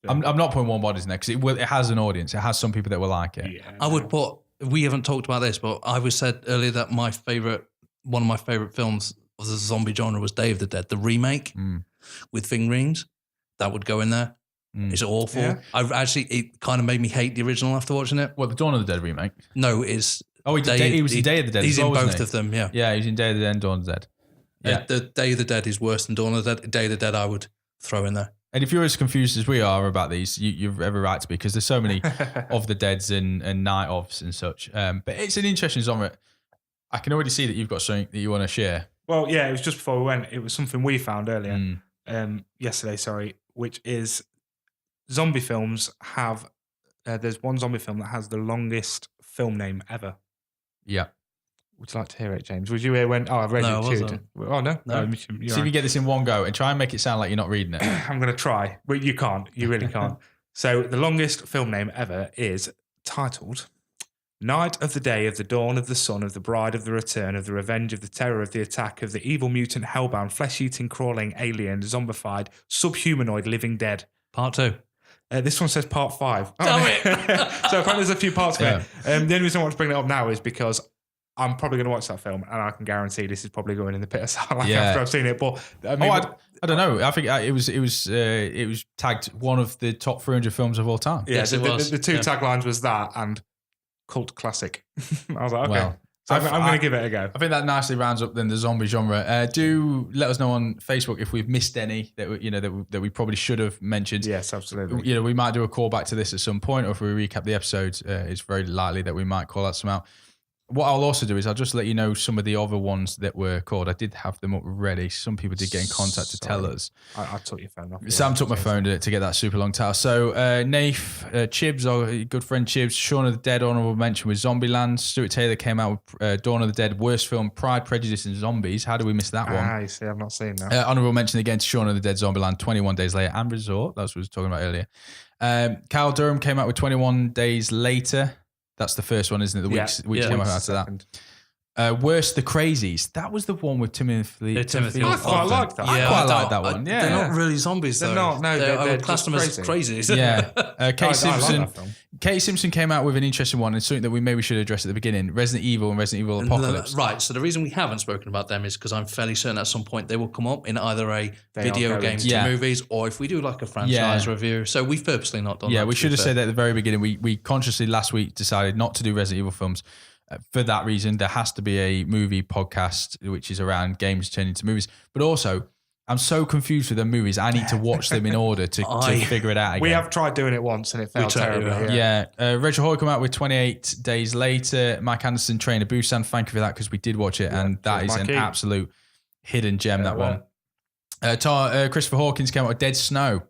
I'm not putting Warm Bodies in there because it has an audience. It has some people that will like it. Yeah. I would put. We haven't talked about this, but I was said earlier that one of my favorite films of the zombie genre was Day of the Dead, the remake with Ving Rhames. That would go in there. It's awful. Yeah. It kind of made me hate the original after watching it. What, the Dawn of the Dead remake? No, it's he was in Day of the Dead. He's as well, in wasn't both he? of them. Yeah, Yeah, he's in Day of the Dead and Dawn of the Dead. Yeah, the Day of the Dead is worse than Dawn of the Dead. Day of the Dead, I would throw in there. And if you're as confused as we are about these, you've every right to be because there's so many of the Deads and night ofs and such. But it's an interesting genre. I can already see that you've got something that you want to share. Well, yeah, it was just before we went. It was something we found earlier, yesterday, which is zombie films have. There's one zombie film that has the longest film name ever. Yeah. Would you like to hear it, James? Would you hear when? Oh, I've read it too. Oh, no. See if you get this in one go and try and make it sound like you're not reading it. I'm going to try. But you can't. You really can't. So the longest film name ever is titled Night of the Day of the Dawn of the Sun of the Bride of the Return of the Revenge of the Terror of the Attack of the Evil Mutant Hellbound Flesh-Eating Crawling Alien Zombified Subhumanoid Living Dead. Part 2. This one says part 5. Damn it. So apparently there's a few parts to it. The only reason I want to bring it up now is because I'm probably going to watch that film, and I can guarantee this is probably going in the pit of Sarlacc after I've seen it. But I mean, I don't know. I think it was tagged one of the top 300 films of all time. Yeah, Yes, it was. The two taglines was that and cult classic. I was like, okay. Well, So I'm going to give it a go. I think that nicely rounds up then the zombie genre. Do let us know on Facebook if we've missed any that we probably should have mentioned. Yes, absolutely. We might do a callback to this at some point, or if we recap the episodes, it's very likely that we might call out some out. What I'll also do is I'll just let you know some of the other ones that were called. I did have them up ready. Some people did get in contact to tell us. I took your phone off. Sam took my phone to get that super long title. So Nath, Chibs, our good friend Chibs, Shaun of the Dead, honourable mention with Zombieland. Stuart Taylor came out with Dawn of the Dead, worst film, Pride, Prejudice and Zombies. How do we miss that one? You see, I've not seen that. Honourable mention again to Shaun of the Dead, Zombieland, 21 Days Later and Resort. That's what I was talking about earlier. Carl Durham came out with 21 Days Later. That's the first one, isn't it? The weeks came out after that. Worst the Crazies. That was the one with Timothy. I quite like that. I quite like that one. Yeah, they're not really zombies. They're though. not. No, I would just class them as crazies. Yeah. Kate Simpson. I like that film. Kate Simpson came out with an interesting one and something that we maybe should address at the beginning: Resident Evil and Resident Evil Apocalypse. Right. So the reason we haven't spoken about them is because I'm fairly certain at some point they will come up in either a video games to movies, or if we do like a franchise review. So we've purposely not done. Yeah, we should have said that at the very beginning. We consciously last week decided not to do Resident Evil films. For that reason, there has to be a movie podcast which is around games turning into movies. But also, I'm so confused with the movies. I need to watch them in order to figure it out again. We have tried doing it once and it failed terribly. Yeah. Rachel Hoy came out with 28 Days Later. Mike Anderson, Train to Busan. Thank you for that because we did watch it and that is an absolute hidden gem, that one. Christopher Hawkins came out with Dead Snow.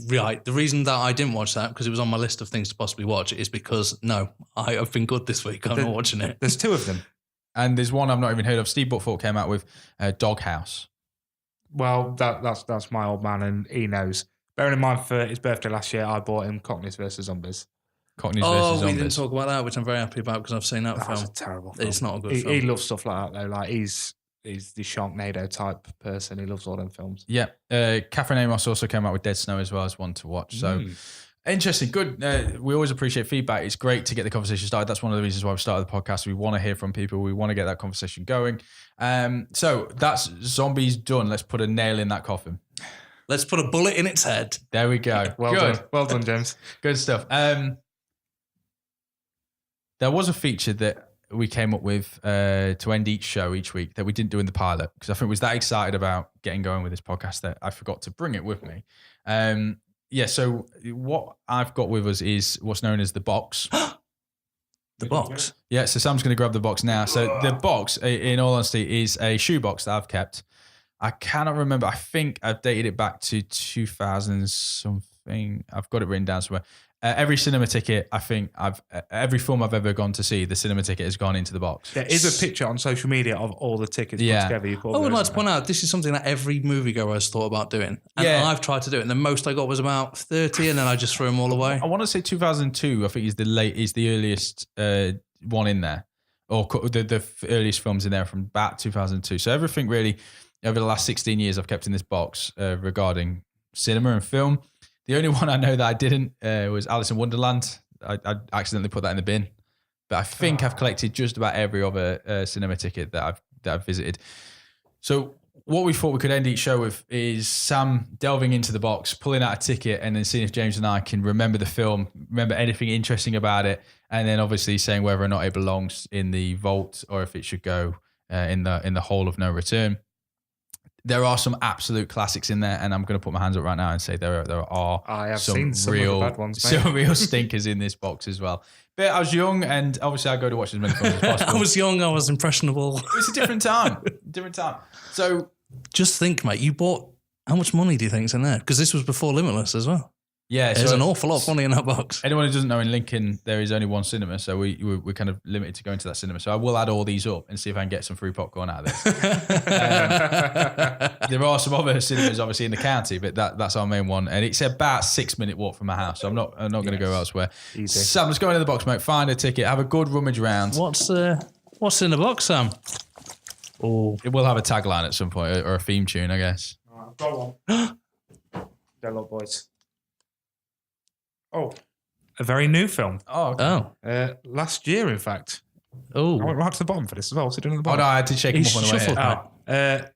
Right. The reason that I didn't watch that, because it was on my list of things to possibly watch, is because, I have been good this week. I'm not watching it. There's two of them. And there's one I've not even heard of. Steve Buckford came out with Doghouse. Well, that's my old man, and he knows. Bearing in mind, for his birthday last year, I bought him Cockneys versus Zombies. Cockneys versus Zombies. We didn't talk about that, which I'm very happy about because I've seen that film. That's a terrible film. It's not a good film. He loves stuff like that, though. Like, he's the Sharknado type person. He loves all them films. Yeah. Catherine Amos also came out with Dead Snow as well as one to watch. So Interesting. Good. We always appreciate feedback. It's great to get the conversation started. That's one of the reasons why we started the podcast. We want to hear from people. We want to get that conversation going. So that's zombies done. Let's put a nail in that coffin. Let's put a bullet in its head. There we go. Well Good. done. Well done, James. Good stuff. There was a feature that we came up with to end each show each week that we didn't do in the pilot because I think I was that excited about getting going with this podcast that I forgot to bring it with me. So what I've got with us is what's known as the box. The box? Yeah, so Sam's going to grab the box now. So the box, in all honesty, is a shoebox that I've kept. I cannot remember. I think I've dated it back to 2000 something. I've got it written down somewhere. Every cinema ticket, I think every film I've ever gone to see, the cinema ticket has gone into the box. There is a picture on social media of all the tickets put together. I would like to point out, this is something that every moviegoer has thought about doing. And I've tried to do it. And the most I got was about 30 and then I just threw them all away. I want to say 2002, I think is the earliest one in there. Or the earliest films in there from about 2002. So everything really, over the last 16 years, I've kept in this box regarding cinema and film. The only one I know that I didn't was Alice in Wonderland. I accidentally put that in the bin. But I think I've collected just about every other cinema ticket that I've visited. So what we thought we could end each show with is Sam delving into the box, pulling out a ticket, and then seeing if James and I can remember the film, remember anything interesting about it, and then obviously saying whether or not it belongs in the vault or if it should go in the hole of no return. There are some absolute classics in there, and I'm going to put my hands up right now and say there are I have some seen some real of the bad ones, mate. some real stinkers in this box as well. But I was young, and obviously I go to watch as many films as possible. I was young, I was impressionable. It was a different time. So Just think, mate, you bought, how much money do you think's in there? Because this was before Limitless as well. yeah, There's so an awful lot of money in that box. anyone who doesn't know, in Lincoln there is only one cinema, so we're kind of limited to going to that cinema. So I will add all these up and see if I can get some free popcorn out of this. There are some other cinemas obviously in the county, but that's our main one, and it's about 6-minute walk from my house. So I'm not going to go elsewhere. Easy. Sam, let's go into the box, mate. Find a ticket. Have a good rummage around. What's in the box, Sam? Oh, It will have a tagline at some point or a theme tune, I guess. I've got one. Go, lot, boys. Oh, a very new film. Oh, okay. Last year, in fact. I went right to the bottom for this as well. So doing the Oh bottom. no, I had to shake him He's up on the way shuffled. here.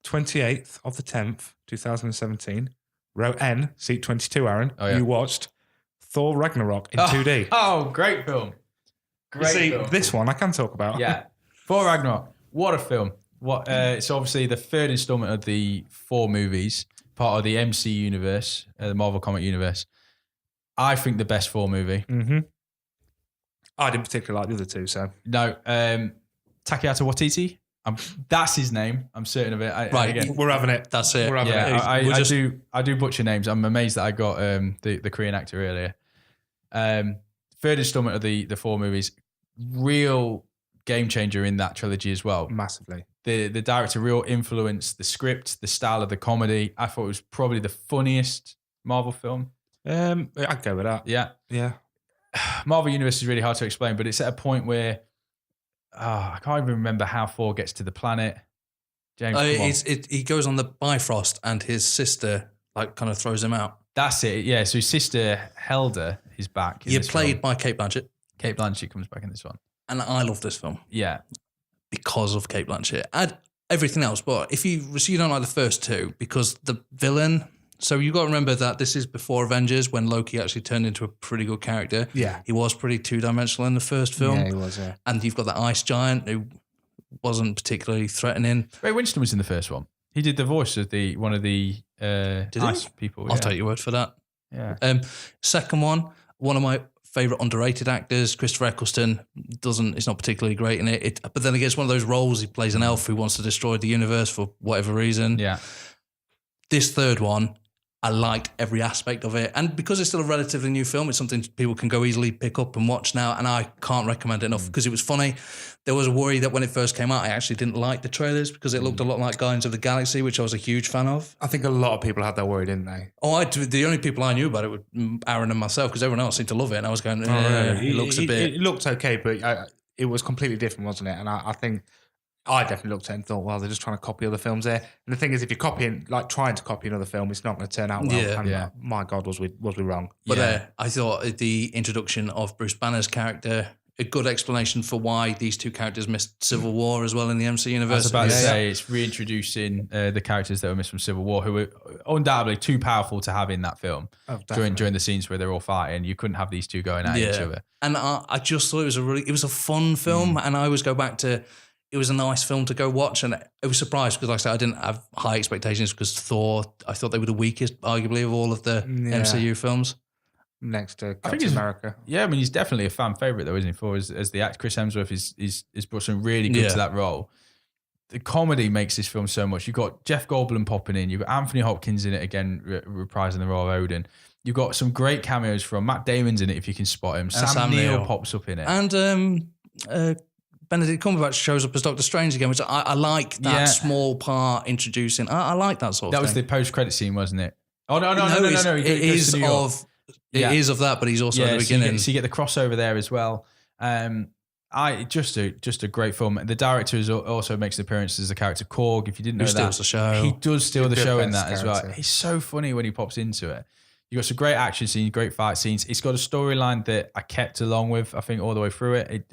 28th of the 10th, 2017. Row N, seat 22, Aaron. Oh, yeah. You watched Thor Ragnarok in 2D. Oh, great film. You see, this one I can talk about. Yeah. Thor Ragnarok. What a film. It's obviously the third installment of the 4 movies, part of the MC universe, the Marvel Comic Universe. I think the best Thor movie. Mm-hmm. I didn't particularly like the other two, so. No, Takeya Waititi. That's his name. I'm certain of it. We're having it. That's it. We're having it. I do butcher names. I'm amazed that I got the Korean actor earlier. Third installment of the 4 movies. Real game changer in that trilogy as well. Massively. The director real influenced the script, the style of the comedy. I thought it was probably the funniest Marvel film. I'd go with that. Yeah. Yeah. Marvel Universe is really hard to explain, but it's at a point where I can't even remember how Thor gets to the planet. James, come on. He goes on the Bifrost and his sister kind of throws him out. That's it. Yeah. So his sister Helda is back. You're played by Cate Blanchett. Cate Blanchett comes back in this one. And I love this film Yeah. because of Cate Blanchett. Add everything else, but so you don't like the first 2 because the villain. So you got to remember that this is before Avengers when Loki actually turned into a pretty good character. Yeah. He was pretty 2-dimensional in the first film. Yeah, he was, yeah. And you've got that ice giant who wasn't particularly threatening. Ray Winston was in the first one. He did the voice of one of the ice people. I'll take your word for that. Yeah. Second one of my favourite underrated actors, Christopher Eccleston, is not particularly great in it. But then again, it's one of those roles, he plays an elf who wants to destroy the universe for whatever reason. Yeah. This third one, I liked every aspect of it. And because it's still a relatively new film, it's something people can go easily pick up and watch now. And I can't recommend it enough because it was funny. There was a worry that when it first came out, I actually didn't like the trailers because it looked a lot like Guardians of the Galaxy, which I was a huge fan of. I think a lot of people had that worry, didn't they? The only people I knew about it were Aaron and myself because everyone else seemed to love it. And I was going, it looks a bit... It looked okay, but it was completely different, wasn't it? And I think I definitely looked at it and thought, well, they're just trying to copy other films there. And the thing is, if you're trying to copy another film, it's not going to turn out well. Yeah. And my God, was we wrong? But I thought the introduction of Bruce Banner's character, a good explanation for why these two characters missed Civil War as well in the MC universe. I was about to say, it's reintroducing the characters that were missed from Civil War, who were undoubtedly too powerful to have in that film. During the scenes where they're all fighting, you couldn't have these two going at each other. And I just thought it was a fun film, and I always go back to, it was a nice film to go watch, and I was surprised because, like I said, I didn't have high expectations because I thought they were the weakest, arguably, of all of the MCU films. Next to Captain America. Yeah, I mean, he's definitely a fan favourite, though, isn't he? For as the actor, Chris Hemsworth is brought some really good to that role. The comedy makes this film so much. You've got Jeff Goldblum popping in. You've got Anthony Hopkins in it again, reprising the role of Odin. You've got some great cameos from Matt Damon's in it, if you can spot him. Sam Neill pops up in it. And Benedict Cumberbatch shows up as Doctor Strange again, which I like that small part introducing. I like that sort of thing. That was the post-credit scene, wasn't it? Oh, no. It is of that, but he's also at the beginning. So you get the crossover there as well. Just a great film. The director also makes an appearance as the character Korg. If you didn't know that, steals the show. He does steal the show in that character as well. He's so funny when he pops into it. You got some great action scenes, great fight scenes. It's got a storyline that I kept along with, I think, all the way through it.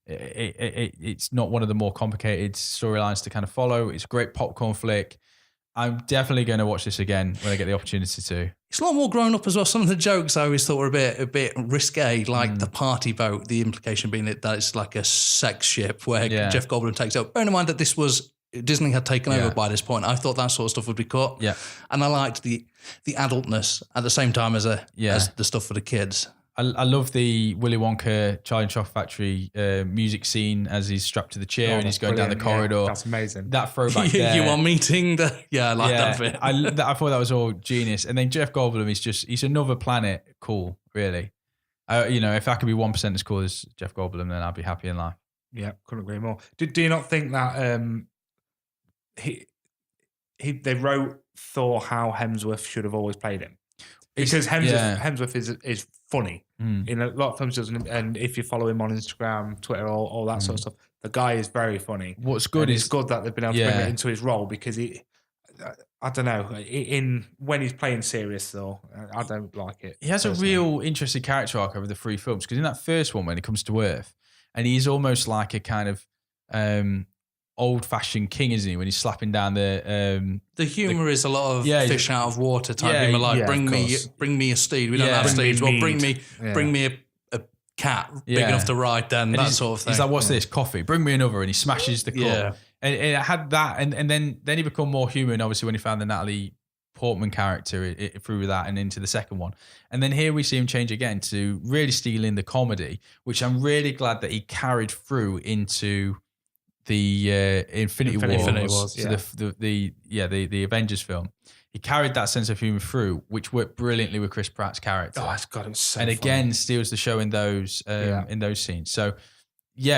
It's not one of the more complicated storylines to kind of follow. It's a great popcorn flick. I'm definitely going to watch this again when I get the opportunity to. It's a lot more grown up as well. Some of the jokes I always thought were a bit risque, like the party boat, the implication being that it's like a sex ship where Jeff Goldblum takes out. Bearing in mind that Disney had taken over by this point, I thought that sort of stuff would be cut. Yeah. And I liked the adultness at the same time as the stuff for the kids. I love the Willy Wonka Charlie and Chocolate Factory music scene as he's strapped to the chair and he's going down the corridor. Yeah, that's amazing. That throwback there. You are meeting the... Yeah, I like that bit. I thought that was all genius. And then Jeff Goldblum he's another planet cool, really. If I could be 1% as cool as Jeff Goldblum, then I'd be happy in life. Yeah, couldn't agree more. Do you not think that they wrote Thor how Hemsworth should have always played him? Because Hemsworth is funny in a lot of films, doesn't, and if you follow him on Instagram, Twitter, all that sort of stuff, the guy is very funny. What's good is it's good that they've been able to bring it into his role because I don't know, when he's playing serious though, I don't like it. He has a real interesting character arc over the 3 films because in that first one when he comes to Earth, and he's almost like a kind of old-fashioned king, isn't he? When he's slapping down the humour is a lot of fish out of water type humour. Like bring me a steed. We don't have steeds. Well, bring me a cat big enough to ride. Then that sort of thing. He's like, what's this? Coffee. Bring me another, and he smashes the cup. Yeah. And it had that, and then he become more human. Obviously, when he found the Natalie Portman character through that and into the second one, and then here we see him change again to really stealing the comedy, which I'm really glad that he carried through into the Infinity Wars, the Avengers film. He carried that sense of humor through, which worked brilliantly with Chris Pratt's character. Oh, it's got him so. And again, funny. steals the show in those scenes. So,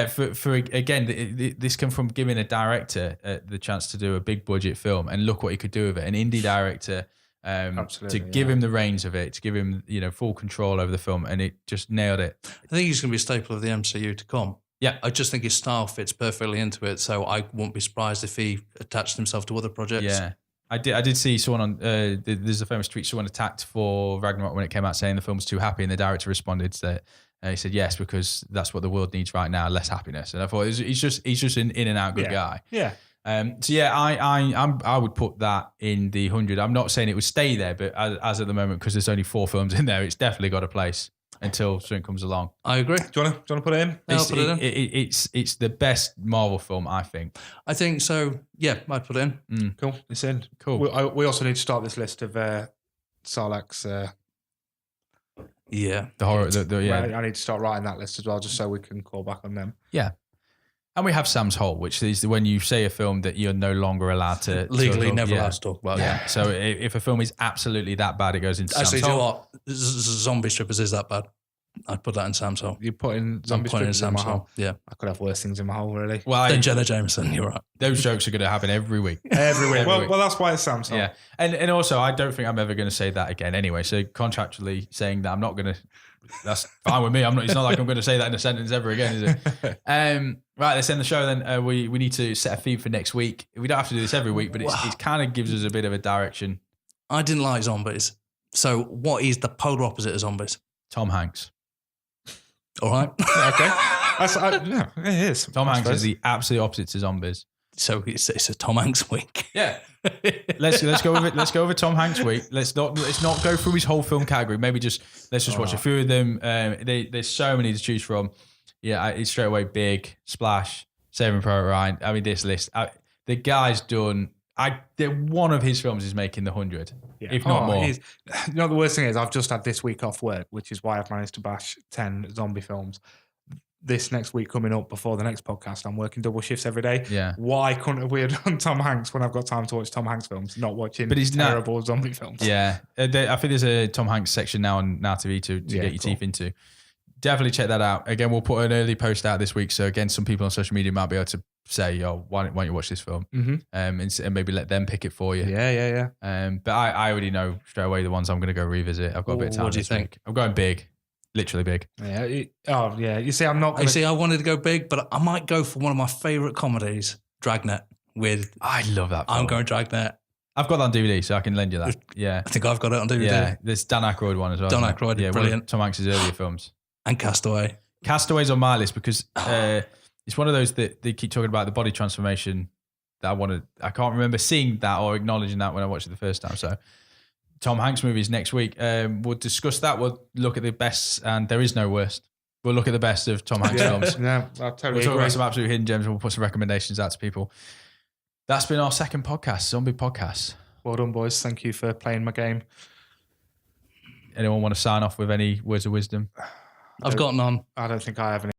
for again, this came from giving a director the chance to do a big budget film, and look what he could do with it. An indie director. To give him the reins of it, to give him full control over the film, and it just nailed it. I think he's going to be a staple of the MCU to come. Yeah, I just think his style fits perfectly into it, so I won't be surprised if he attached himself to other projects. Yeah, I did see someone on. There's a famous tweet. Someone attacked for Ragnarok when it came out, saying the film was too happy, and the director responded that he said yes because that's what the world needs right now, less happiness. And I thought he's just an in and out good guy. Yeah. I would put that in the 100. I'm not saying it would stay there, but as at the moment, because there's only 4 films in there, it's definitely got a place until something comes along. I agree. Do you want to put it in? I'll put it in. It's the best Marvel film, I think. I think so. Yeah, I'd put it in. Cool. It's in. Cool. We also need to start this list of Sarlacc. The horror. I need to start writing that list as well, just so we can call back on them. Yeah. And we have Sam's Hole, which is when you say a film that you're no longer allowed to... Legally never allowed to talk about. Yeah. So if a film is absolutely that bad, it goes into Sam's Hole. Actually, do you know what? Zombie Strippers is that bad. I'd put that in Sam's Hole. You put in Zombie Strippers in my hole? Yeah. I could have worse things in my hole, really. Well, then Jenna Jameson, you're right. Those jokes are going to happen every week. Every week. Well, that's why it's Sam's Hole. Yeah. And also, I don't think I'm ever going to say that again anyway. So contractually saying that I'm not going to That's fine with me. It's not like I'm going to say that in a sentence ever again, is it? Right, let's end the show then. We need to set a theme for next week. We don't have to do this every week, but it kind of gives us a bit of a direction. I didn't like zombies. So what is the polar opposite of zombies? Tom Hanks. All right. Okay. Yeah, it is. Tom Hanks is the absolute opposite to zombies. So it's a Tom Hanks week. Yeah. Let's go with it. Let's go over Tom Hanks week. Let's not go through his whole film category. Maybe let's just watch a few of them. There's so many to choose from. Yeah, it's straight away Big, Splash, Saving Private Ryan. I mean, this list. The guy's done. One of his films is making the 100, if not more. You know, the worst thing is I've just had this week off work, which is why I've managed to bash 10 zombie films. This next week coming up before the next podcast, I'm working double shifts every day. Yeah. Why couldn't we have done Tom Hanks when I've got time to watch Tom Hanks films, not watching terrible zombie films? Yeah. I think there's a Tom Hanks section now on Now TV to get your teeth into. Definitely check that out. Again, we'll put an early post out this week. So again, some people on social media might be able to say, why don't you watch this film? Mm-hmm. And maybe let them pick it for you. Yeah. But I already know straight away the ones I'm going to go revisit. I've got a bit of time. What do you think? I'm going Big. Literally Big. Yeah. You see, I'm not going I wanted to go Big, but I might go for one of my favourite comedies, Dragnet. I love that film. I'm going Dragnet. I've got that on DVD, so I can lend you that. Yeah. I think I've got it on DVD. Yeah. There's Dan Aykroyd one as well. Dan Aykroyd, yeah, brilliant. Tom Hanks' earlier films. And Castaway. Castaway's on my list because it's one of those that they keep talking about the body transformation that I can't remember seeing that or acknowledging that when I watched it the first time. So Tom Hanks movies next week. We'll discuss that. We'll look at the best, and there is no worst. We'll look at the best of Tom Hanks films. Yeah, I totally We'll talk agree. about some absolute hidden gems, and we'll put some recommendations out to people. That's been our second podcast, Zombie Podcast. Well done, boys. Thank you for playing my game. Anyone want to sign off with any words of wisdom? I've got none. I don't think I have any.